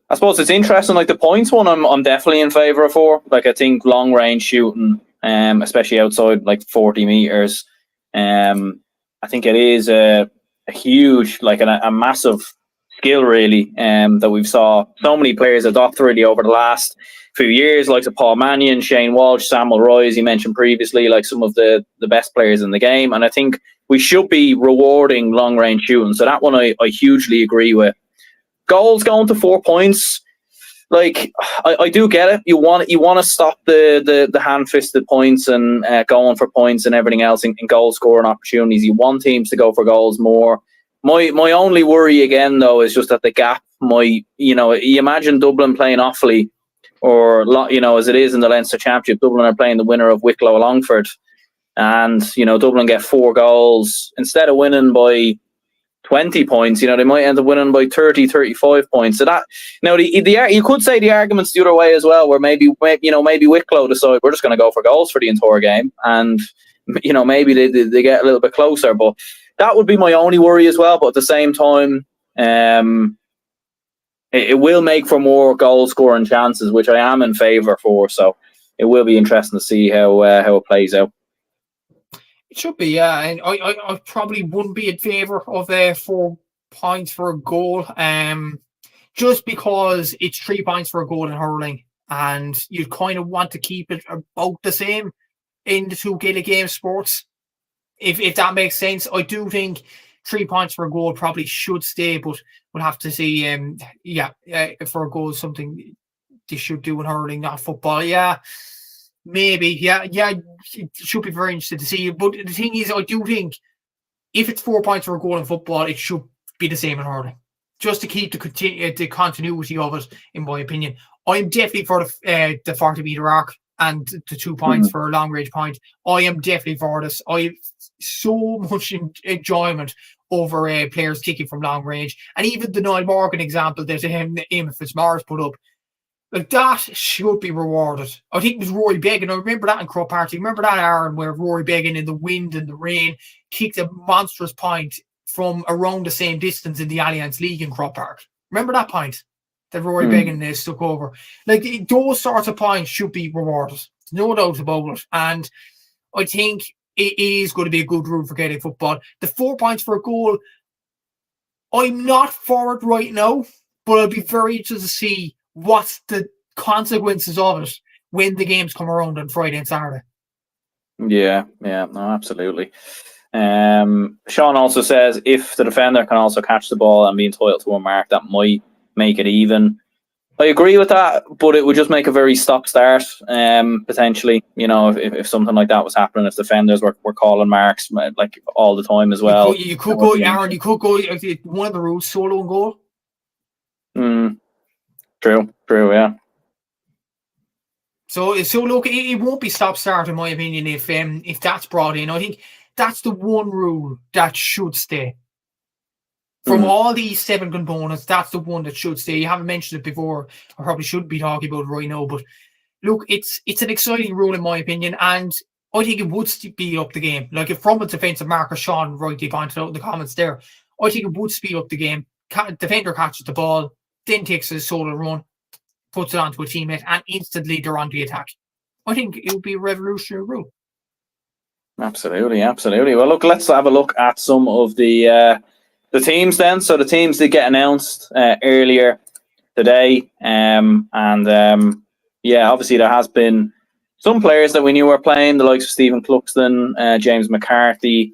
I suppose it's interesting. Like the points one, I'm definitely in favour for. Like I think long range shooting, especially outside like 40 meters, I think it is a huge, like a massive skill really. That we've saw so many players adopt really over the last few years, like Paul Mannion, Shane Walsh, Samuel Roy, as you mentioned previously, like some of the best players in the game. And I think we should be rewarding long range shooting. So that one I hugely agree with. Goals going to 4 points. Like I do get it. You want to stop the hand fisted points and going for points and everything else in goal scoring opportunities. You want teams to go for goals more. My only worry again though is just that the gap might, you imagine Dublin playing Offaly, or as it is in the Leinster Championship, Dublin are playing the winner of Wicklow Longford, and Dublin get 4 goals instead of winning by 20 points. They might end up winning by 30, 35 points. So that you could say the argument's the other way as well, where maybe Wicklow decide we're just going to go for goals for the entire game, and maybe they get a little bit closer. But that would be my only worry as well. But at the same time, it will make for more goal scoring chances, which I am in favour for. So it will be interesting to see how it plays out. It should be, yeah. And I probably wouldn't be in favour of 4 points for a goal, just because it's 3 points for a goal in hurling, and you kind of want to keep it about the same in the 2 Gaelic game sports. If that makes sense, I do think 3 points for a goal probably should stay, but we'll have to see. For a goal, something they should do in hurling, not football. Yeah, maybe. Yeah. It should be very interesting to see. But the thing is, I do think if it's 4 points for a goal in football, it should be the same in hurling, just to keep the continuity of it. In my opinion, I'm definitely for the 40 meter arc and the 2 points for a long range point. I am definitely for this. I have so much enjoyment over players kicking from long range, and even the Niall Morgan example that Eamon Fitzmaurice put up, like that should be rewarded. I think it was Rory Beggan. I remember that in Crow Party. Remember that, Aaron, where Rory Beggan in the wind and the rain kicked a monstrous point from around the same distance in the Allianz League in Crow Park. Remember that point that Rory Beggan stuck over? Like those sorts of points should be rewarded. No doubt about it. And I think it is going to be a good rule for Gaelic football. The 4 points for a goal, I'm not for it right now, but I'll be very interested to see what's the consequences of it when the games come around on Friday and Saturday. Yeah, no, absolutely. Sean also says if the defender can also catch the ball and be entitled to a mark, that might make it even. I agree with that, but it would just make a very stop-start, potentially. If something like that was happening, if defenders were calling marks like all the time as well. You could go, Aaron. You could go. One of the rules: solo and goal. True. Yeah. So look, it won't be stop-start in my opinion if that's brought in. I think that's the one rule that should stay. From all these 7 components, that's the one that should stay. You haven't mentioned it before. I probably shouldn't be talking about it right now. But look, it's an exciting rule in my opinion. And I think it would speed up the game. Like if from a defensive marker, Sean rightly pointed out in the comments there, I think it would speed up the game. Defender catches the ball, then takes a solo run, puts it onto a teammate, and instantly they're on the attack. I think it would be a revolutionary rule. Absolutely. Well, look, let's have a look at some of the teams then. So the teams did get announced earlier today, obviously there has been some players that we knew were playing, the likes of Stephen Cluxton, James McCarthy,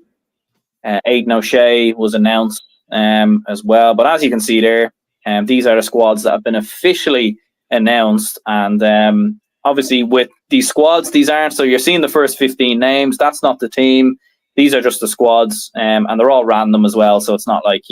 Aidan O'Shea was announced as well. But as you can see there, these are the squads that have been officially announced. And obviously with these squads, these aren't, so you're seeing the first 15 names. That's not the team. These are just the squads, and they're all random as well. So it's not like,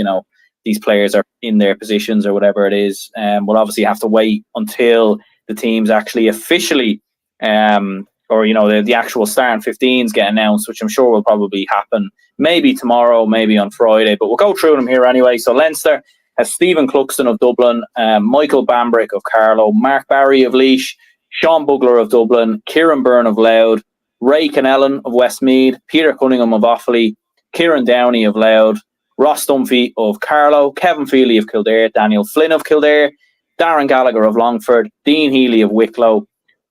these players are in their positions or whatever it is. We'll obviously have to wait until the teams actually officially, or the actual starting 15s get announced, which I'm sure will probably happen maybe tomorrow, maybe on Friday. But we'll go through them here anyway. So Leinster has Stephen Cluxton of Dublin, Michael Bambrick of Carlow, Mark Barry of Laois, Sean Bugler of Dublin, Kieran Byrne of Louth, Ray Kennellan of Westmeath, Peter Cunningham of Offaly, Kieran Downey of Louth, Ross Dunphy of Carlow, Kevin Feely of Kildare, Daniel Flynn of Kildare, Darren Gallagher of Longford, Dean Healy of Wicklow,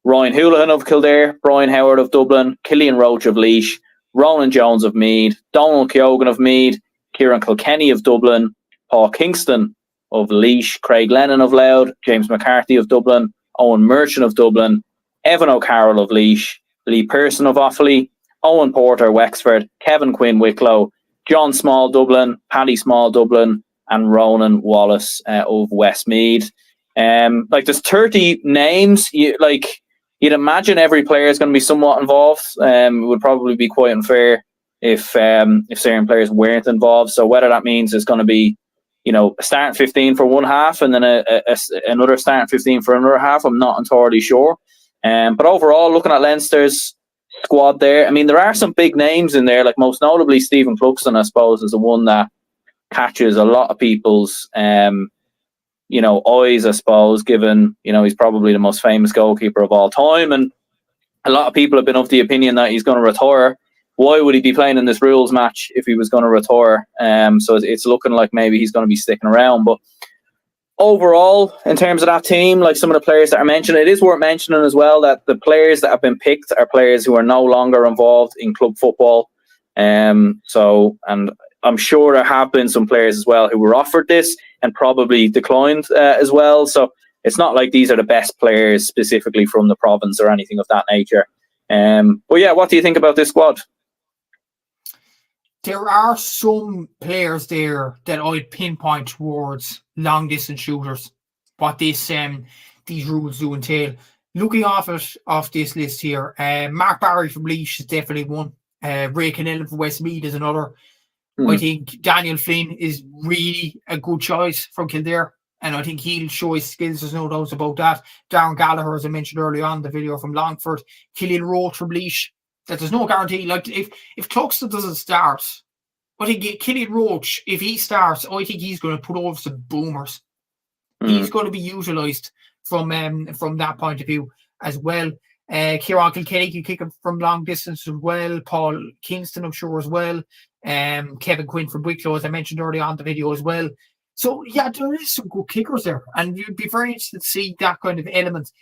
Ryan Houlihan of Kildare, Brian Howard of Dublin, Killian Roach of Laois, Ronan Jones of Meath, Donald Keogan of Meath, Kieran Kilkenny of Dublin, Paul Kingston of Laois, Craig Lennon of Louth, James McCarthy of Dublin, Owen Merchant of Dublin, Evan O'Carroll of Laois, Lee Pearson of Offaly, Owen Porter Wexford, Kevin Quinn Wicklow, John Small Dublin, Paddy Small Dublin, and Ronan Wallace of Westmeath. There's 30 names. You'd imagine every player is going to be somewhat involved. It would probably be quite unfair if certain players weren't involved. So whether that means it's going to be, a starting 15 for one half and then another starting 15 for another half, I'm not entirely sure. But overall, looking at Leinster's squad there, I mean, there are some big names in there, like most notably Stephen Cluxton, I suppose, is the one that catches a lot of people's eyes, I suppose, given, he's probably the most famous goalkeeper of all time. And a lot of people have been of the opinion that he's going to retire. Why would he be playing in this rules match if he was going to retire? So it's looking like maybe he's going to be sticking around. But overall, in terms of that team, like some of the players that are mentioned, it is worth mentioning as well that the players that have been picked are players who are no longer involved in club football. And I'm sure there have been some players as well who were offered this and probably declined as well. So it's not like these are the best players specifically from the province or anything of that nature. But yeah, what do you think about this squad? There are some players there that I'd pinpoint towards long distance shooters. What these rules do entail. Looking off this list here, Mark Barry from Laois is definitely one. Ray Kennellan from Westmeath is another. I think Daniel Flynn is really a good choice from Kildare, and I think he'll show his skills. There's no doubt about that. Darren Gallagher, as I mentioned earlier on the video from Longford, Killian Roach from Laois. That there's no guarantee. Like if Cluxton doesn't start, I think Killian Roach, if he starts, I think he's going to put over some boomers. He's going to be utilised from that point of view as well. Kieran Kilkenny can kick him from long distance as well. Paul Kingston, I'm sure, as well. Kevin Quinn from Wicklow, as I mentioned earlier on the video as well. So yeah, there is some good kickers there, and you'd be very interested to see that kind of element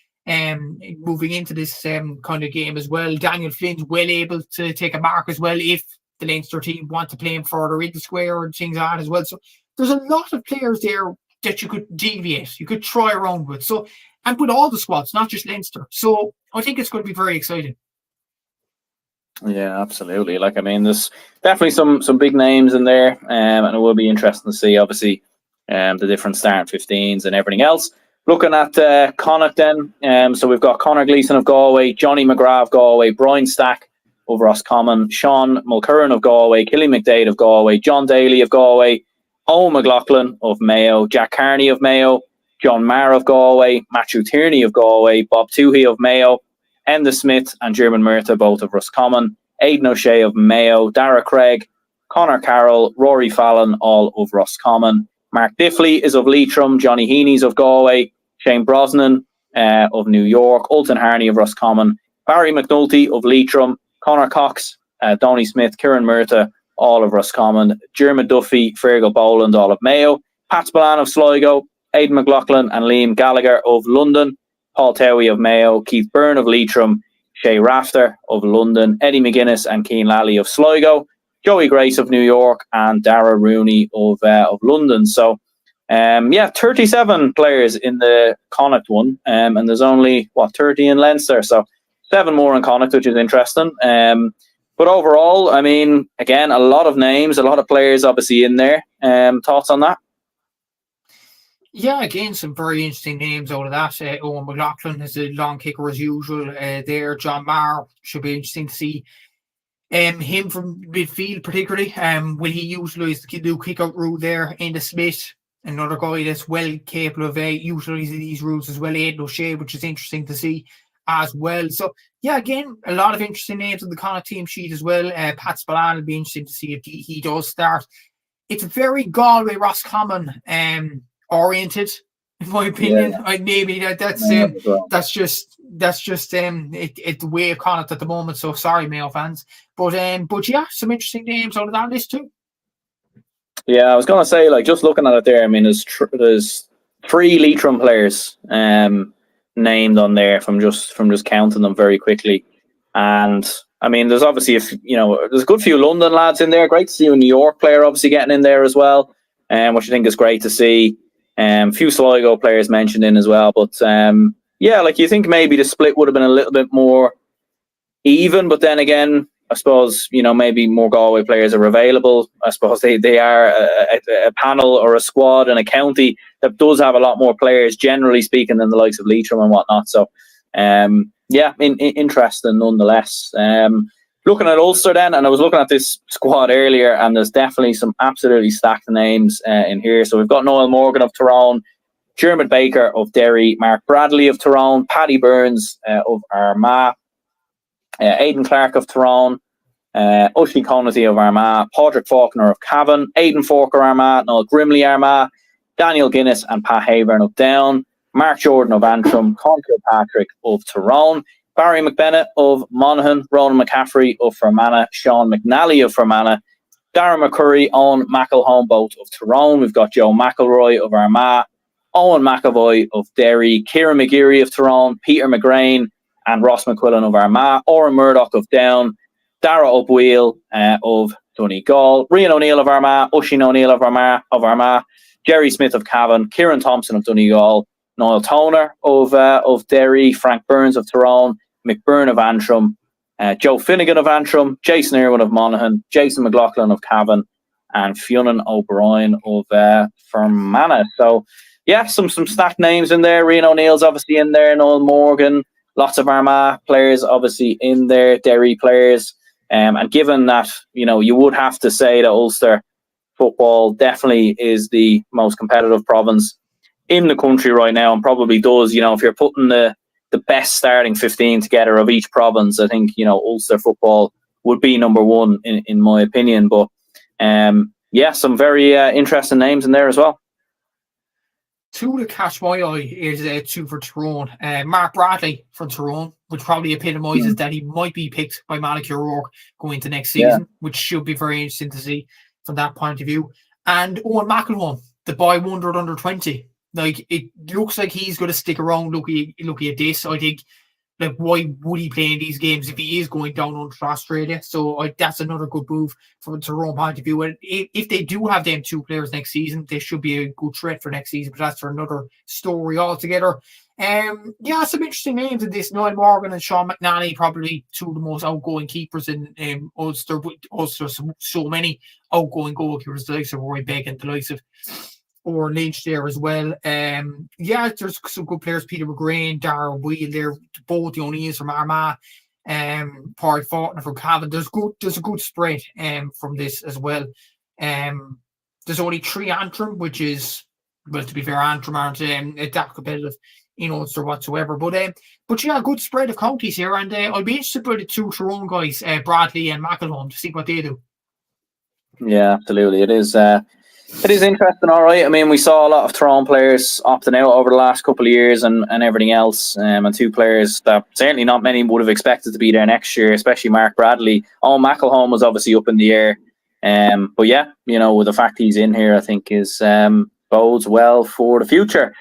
moving into this kind of game as well. Daniel Flynn's well able to take a mark as well if the Leinster team want to play him further in the square and things like that as well. So there's a lot of players there that you could deviate, you could try around with. So, and with all the squads, not just Leinster. So I think it's going to be very exciting. Yeah, absolutely. Like, I mean, there's definitely some big names in there, and it will be interesting to see, obviously, the different starting 15s and everything else. Looking at Connacht then, so we've got Conor Gleeson of Galway, Johnny McGrath of Galway, Brian Stack of Roscommon, Sean Mulcairn of Galway, Killy McDade of Galway, John Daly of Galway, Owen McLaughlin of Mayo, Jack Carney of Mayo, John Marr of Galway, Matthew Tierney of Galway, Bob Toohey of Mayo, Enda Smith and German Murtagh, both of Roscommon, Aidan O'Shea of Mayo, Dara Craig, Conor Carroll, Rory Fallon, all of Roscommon. Mark Diffley is of Leitrim, Johnny Heaney's of Galway, Shane Brosnan of New York, Ultan Harney of Roscommon, Barry McNulty of Leitrim, Conor Cox, Donny Smith, Kieran Murtagh, all of Roscommon, Dermot Duffy, Fergal Boland, all of Mayo, Pat Spillane of Sligo, Aidan McLaughlin and Liam Gallagher of London, Paul Towie of Mayo, Keith Byrne of Leitrim, Shay Rafter of London, Eddie McGuinness and Keane Lally of Sligo, Joey Grace of New York, and Dara Rooney of London. So, 37 players in the Connacht one, and there's only 30 in Leinster. So 7 more in Connacht, which is interesting. But overall, I mean, again, a lot of names, a lot of players obviously in there. Thoughts on that? Yeah, again, some very interesting names out of that. Owen McLaughlin is a long kicker as usual. There, John Maher should be interesting to see. Him from midfield particularly. Will he utilise the new kick-out route there? Into Smith, another guy that's well capable of utilising these routes as well. Aidan O'Shea, which is interesting to see as well. So yeah, again, a lot of interesting names on the Connacht team sheet as well. Pat Spillane will be interesting to see if he does start. It's very Galway Roscommon oriented, in my opinion. Yeah. Maybe that's just it's the way of Connacht at the moment. So sorry, Mayo fans, but yeah, some interesting names out of that list too. Yeah, I was going to say, like, just looking at it there, I mean, there's 3 Leitrim players named on there from just counting them very quickly, and I mean, there's obviously there's a good few London lads in there. Great to see a New York player obviously getting in there as well, which I think is great to see. A few Sligo players mentioned in as well, but yeah, like you think maybe the split would have been a little bit more even, but then again, I suppose maybe more Galway players are available. I suppose they are a panel or a squad in a county that does have a lot more players, generally speaking, than the likes of Leitrim and whatnot. So, yeah, interesting nonetheless. Looking at Ulster then, and I was looking at this squad earlier, and there's definitely some absolutely stacked names in here. So we've got Noel Morgan of Tyrone, Dermot Baker of Derry, Mark Bradley of Tyrone, Paddy Burns of Armagh, Aidan Clark of Tyrone, Oisin Conity of Armagh, Padraig Faulkner of Cavan, Aidan Forker Armagh, Noel Grimley Armagh, Daniel Guinness and Pat Hayburn of Down, Mark Jordan of Antrim, Conor Patrick of Tyrone, Barry McBennett of Monaghan, Ronan McCaffrey of Fermanagh, Sean McNally of Fermanagh, Darren McCurry, Owen McElhone both of Tyrone. We've got Joe McElroy of Armagh, Owen McAvoy of Derry, Kieran McGeary of Tyrone, Peter McGrain and Ross McQuillan of Armagh, Oran Murdoch of Down, Dara Upwheel of Donegal, Rian O'Neill of Armagh, Oisin O'Neill of Armagh, Jerry Smith of Cavan, Kieran Thompson of Donegal, Niall Toner of Derry, Frank Burns of Tyrone, McByrne of Antrim, Joe Finnegan of Antrim, Jason Irwin of Monaghan, Jason McLaughlin of Cavan, and Fionnan O'Brien of Fermanagh. So, yeah, some stacked names in there. Rian O'Neill's obviously in there, Noel Morgan, lots of Armagh players obviously in there, Derry players. And given that, you would have to say that Ulster football definitely is the most competitive province in the country right now, and probably does, if you're putting the best starting 15 together of each province, I think, Ulster football would be number one in my opinion. But yeah, some very interesting names in there as well. Two that catch my eye is two for Tyrone. Mark Bradley from Tyrone, which probably epitomises that he might be picked by Malachy O'Rourke going into next season, which should be very interesting to see from that point of view. And Owen McElhone, the boy wonder at under 20. Like, it looks like he's going to stick around looking at this. I think, like, why would he play in these games if he is going down under Australia? So that's another good move from a Tyrone point of view. And if they do have them 2 players next season, they should be a good threat for next season. But that's for another story altogether. Yeah, some interesting names in this. Noel Morgan and Sean McNally, probably 2 of the most outgoing keepers in Ulster. But also so many outgoing goalkeepers, the likes of Roy Begg and the likes of or Lynch there as well. Yeah, there's some good players. Peter McGrain, Dara Wheel there, both the O'Neills from Armagh, Padraig Faulkner from Cavan. There's a good spread from this as well. There's only 3 Antrim, which is, well, to be fair, Antrim aren't that competitive in Ulster whatsoever. But yeah, a good spread of counties here, and I'll be interested by the 2 Tyrone guys, Bradley and McElhone, to see what they do. Yeah, absolutely. It is interesting, all right. I mean, we saw a lot of Tyrone players opting out over the last couple of years and everything else. And 2 players that certainly not many would have expected to be there next year, especially Mark Bradley. Oh, McElhone was obviously up in the air. But yeah, with the fact he's in here, I think is bodes well for the future.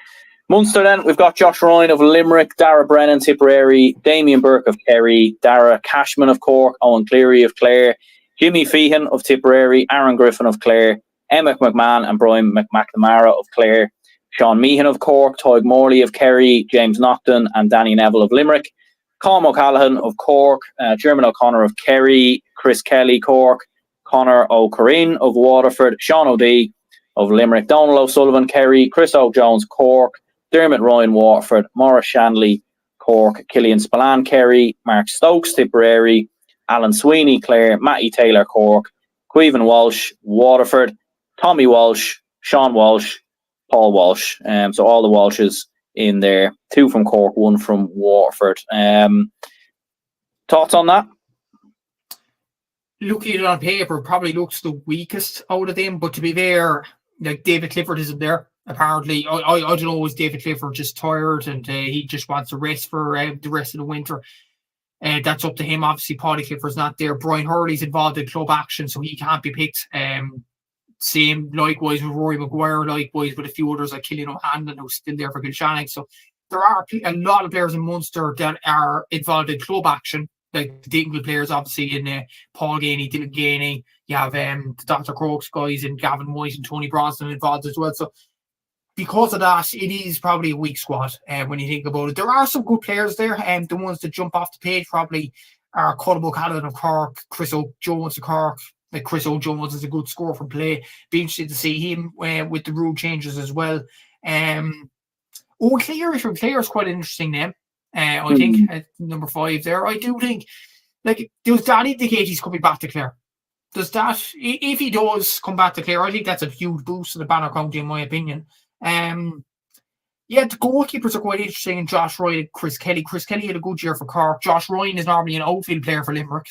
Munster then, we've got Josh Ryan of Limerick, Dara Brennan, Tipperary, Damien Burke of Kerry, Dara Cashman of Cork, Owen Cleary of Clare, Jimmy Feehan of Tipperary, Aaron Griffin of Clare, Emmett McMahon and Brian McNamara of Clare, Sean Meehan of Cork, Toig Morley of Kerry, James Nocton and Danny Neville of Limerick, Colm O'Callaghan of Cork, German O'Connor of Kerry, Chris Kelly Cork, Conor O'Corrine of Waterford, Sean O'Dea of Limerick, Donald O'Sullivan, Kerry, Chris O'Jones, Cork, Dermot Ryan, Waterford, Maurice Shanley, Cork, Killian Spillane, Kerry, Mark Stokes, Tipperary, Alan Sweeney, Clare, Matty Taylor, Cork, Queven Walsh, Waterford, Tommy Walsh, Sean Walsh, Paul Walsh. So all the Walshes in there. 2 from Cork, 1 from Waterford. Thoughts on that? Looking at it on paper, probably looks the weakest out of them. But to be fair, like David Clifford isn't there. Apparently, I don't know, is David Clifford just tired and he just wants to rest for the rest of the winter? That's up to him. Obviously, Paddy Clifford's not there. Brian Hurley's involved in club action, so he can't be picked. Same likewise with Rory Maguire, likewise with a few others like Killian O'Hanlon, who's still there for Kilshannig. So there are a lot of players in Munster that are involved in club action, like the Dingle players, obviously, in Paul Ganey, Dylan Ganey. You have the Dr. Crokes guys and Gavin White and Tony Brosnan involved as well. So because of that, it is probably a weak squad when you think about it. There are some good players there, and the ones that jump off the page probably are Colm O'Callaghan of Cork, Chris O'Jones of Cork. Like Chris O'Jones is a good scorer from play. Be interested to see him with the rule changes as well. Clare is quite an interesting name. I think at number 5 there. I do think, like, does that indicate he's coming back to Clare? Does that, if he does come back to Clare, I think that's a huge boost to the Banner County, in my opinion. The goalkeepers are quite interesting, and Josh Ryan and Chris Kelly. Chris Kelly had a good year for Cork. Josh Ryan is normally an outfield player for Limerick,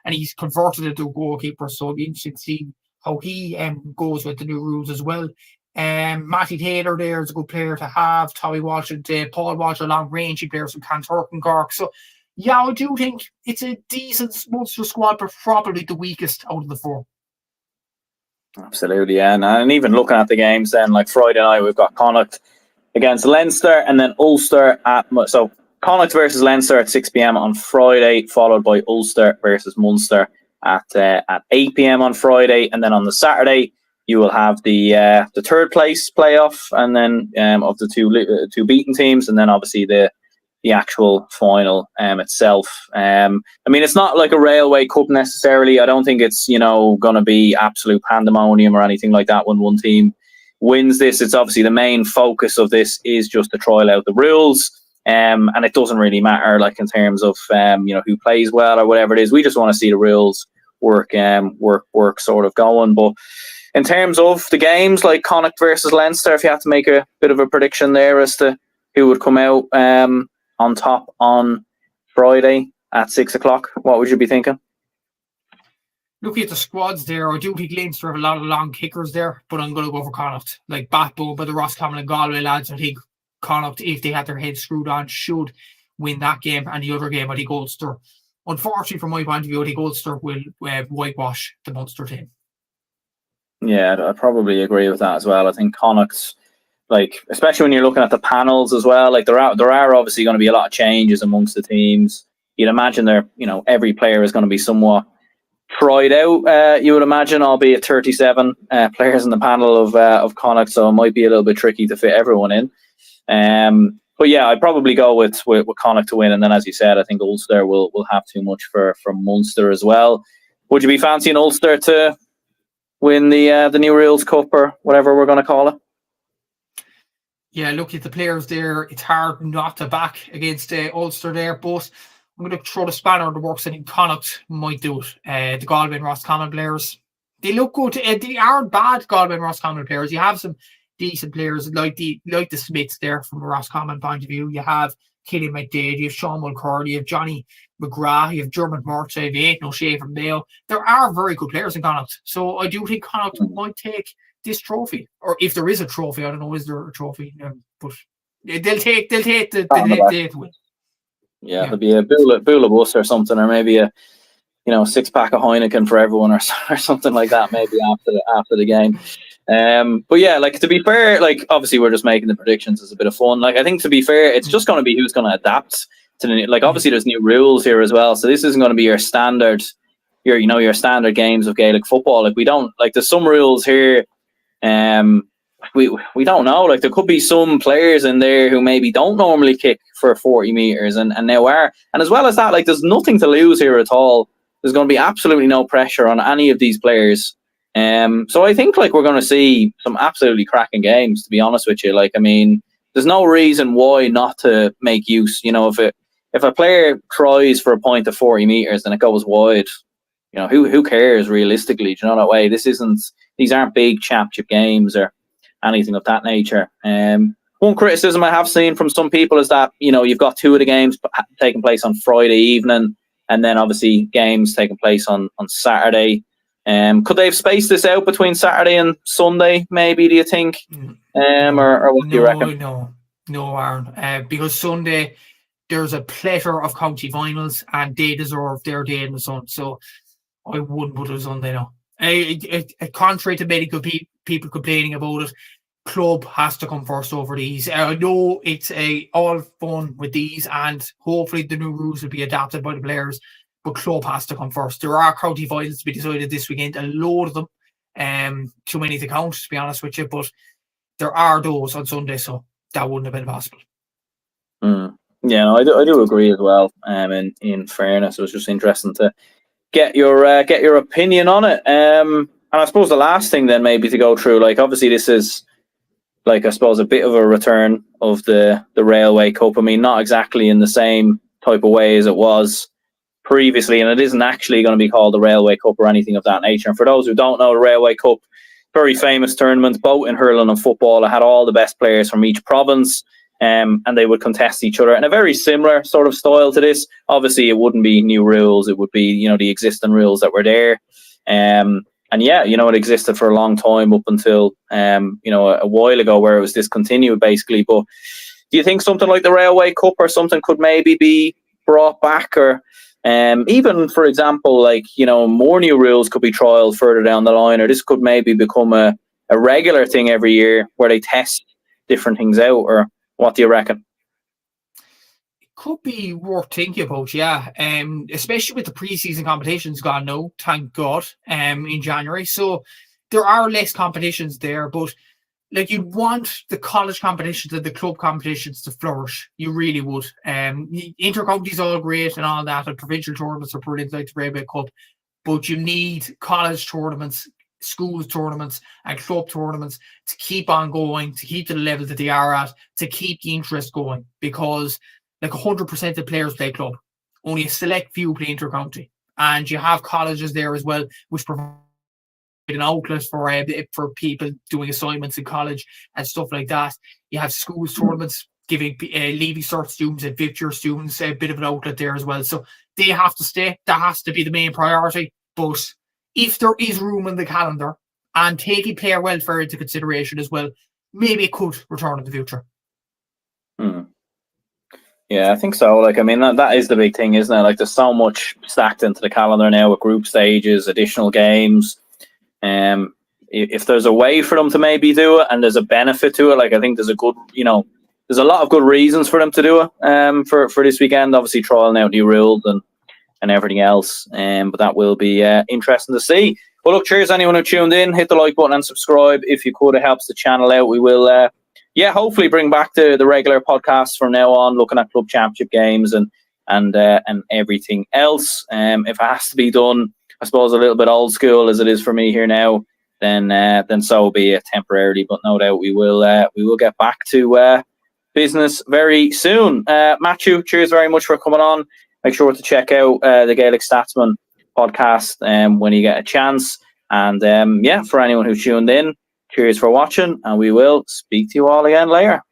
and he's converted into a goalkeeper, so it'll be interesting to see how he goes with the new rules as well. Matty Taylor there is a good player to have. Tommy Walsh and Paul Walsh are long-rangey players from Cantork and Cork. So, yeah, I do think it's a decent Munster squad, but probably the weakest out of the 4. Absolutely, yeah. And even looking at the games then, like Friday night, we've got Connacht against Leinster, and then Ulster so Connacht versus Leinster at 6 p.m. on Friday, followed by Ulster versus Munster at 8 p.m. on Friday, and then on the Saturday you will have the third place playoff, and then of the two beaten teams, and then obviously the actual final itself. I mean, it's not like a railway cup necessarily. I don't think it's going to be absolute pandemonium or anything like that when one team wins this. It's obviously the main focus of this is just to trial out the rules, and it doesn't really matter like in terms of who plays well or whatever it is. We just want to see the rules work sort of going. But in terms of the games like Connacht versus Leinster, if you have to make a bit of a prediction there as to who would come out on top on Friday at 6 o'clock, what would you be thinking? Looking at the squads there, I do think Leinster have a lot of long kickers there, but I'm going to go for Connacht. Like, backbone by the Roscommon and Galway lads, I think Connacht, if they had their heads screwed on, should win that game. And the other game, I think Ulster, unfortunately from my point of view, I think Ulster will whitewash the Munster team. Yeah, I'd probably agree with that as well. I think Connacht's, like, especially when you're looking at the panels as well, like there are obviously going to be a lot of changes amongst the teams. You'd imagine every player is going to be somewhat tried out, you would imagine, albeit 37 players in the panel of Connacht, so it might be a little bit tricky to fit everyone in. But yeah, I'd probably go with Connacht to win, and then as you said, I think Ulster will have too much for Munster as well. Would you be fancying Ulster to win the New Rules Cup or whatever we're going to call it? Yeah, look at the players there. It's hard not to back against Ulster there, but I'm going to throw the spanner in the works. I think Connacht might do it. The Galway and Roscommon players, they look good. They aren't bad, Galway and Roscommon players. You have some decent players like the Smiths there from a Roscommon point of view. You have Killian McDade, you have Sean Mulcahy, you have Johnny McGrath, you have Dermot Murtagh, you have Aidan O'Shea from Mayo. There are very good players in Connacht. So I do think Connacht might take this trophy. Or if there is a trophy, I don't know, is there a trophy? But they'll take the win. Yeah, there'll be a bowl of us or something, or maybe a 6-pack of Heineken for everyone, or something like that. Maybe after the game. But yeah, like, to be fair, like, obviously we're just making the predictions as a bit of fun. Like, I think, to be fair, it's just going to be who's going to adapt to the, like, obviously there's new rules here as well, so this isn't going to be your standard games of Gaelic football. Like, we don't, like, there's some rules here. We don't know. Like, there could be some players in there who maybe don't normally kick for 40 meters and now are. And as well as that, like, there's nothing to lose here at all. There's going to be absolutely no pressure on any of these players So I think like we're going to see some absolutely cracking games, to be honest with you. Like, I mean, there's no reason why not to make use. You know, if a player tries for a point of 40 meters and it goes wide, you know, who cares realistically? Do you know that way? These aren't big championship games or anything of that nature. One criticism I have seen from some people is that, you know, you've got two of the games taking place on Friday evening, and then obviously games taking place on Saturday. Could they have spaced this out between Saturday and Sunday, maybe, do you think? Or what do you reckon? No, Aaron. Because Sunday, there's a plethora of county finals, and they deserve their day in the sun. So I wouldn't put it Sunday now. Contrary to medical people complaining about it, club has to come first over these. I know it's all fun with these, and hopefully the new rules will be adapted by the players, but club has to come first. There are county finals to be decided this weekend, a load of them, too many to count, to be honest with you, but there are those on Sunday, so that wouldn't have been possible. Yeah, no, I do agree as well. In fairness, it was just interesting to get your opinion on it. And I suppose the last thing then maybe to go through, like obviously this is like I suppose a bit of a return of the Railway Cup. I mean, not exactly in the same type of way as it was previously, and it isn't actually going to be called the Railway Cup or anything of that nature. And for those who don't know, the Railway Cup, very famous tournament, both in hurling and football. It had all the best players from each province, and they would contest each other in a very similar sort of style to this. Obviously, it wouldn't be new rules; it would be, you know, the existing rules that were there. And yeah, you know, it existed for a long time up until you know, a while ago where it was discontinued basically. But do you think something like the Railway Cup or something could maybe be brought back, or even, for example, like, you know, more new rules could be trialled further down the line, or this could maybe become a regular thing every year where they test different things out, or what do you reckon? Could be worth thinking about, yeah. Especially with the pre-season competitions gone now, thank God, in January. So there are less competitions there, but like you'd want the college competitions and the club competitions to flourish. You really would. Inter-counties all great and all that, and provincial tournaments are brilliant like the Railway Cup, but you need college tournaments, schools tournaments, and club tournaments to keep on going, to keep to the level that they are at, to keep the interest going, because like 100% of the players play club. Only a select few play inter-county. And you have colleges there as well, which provide an outlet for people doing assignments in college and stuff like that. You have schools tournaments giving Leaving Cert students and fifth year students a bit of an outlet there as well. So they have to stay. That has to be the main priority. But if there is room in the calendar and taking player welfare into consideration as well, maybe it could return in the future. Yeah, I think so. Like, I mean, that is the big thing, isn't it? Like, there's so much stacked into the calendar now with group stages, additional games. If there's a way for them to maybe do it and there's a benefit to it, like, I think there's a good, you know, there's a lot of good reasons for them to do it. For this weekend, obviously trialing out new rules and everything else. But that will be interesting to see. Well, look, cheers anyone who tuned in. Hit the like button and subscribe if you could. It helps the channel out. We will. Hopefully bring back the regular podcasts from now on, looking at club championship games and everything else. If it has to be done, I suppose a little bit old school as it is for me here now, then so be it temporarily. But no doubt we will get back to business very soon. Matthew, cheers very much for coming on. Make sure to check out the Gaelic Statsman podcast when you get a chance. And for anyone who tuned in, cheers for watching, and we will speak to you all again later.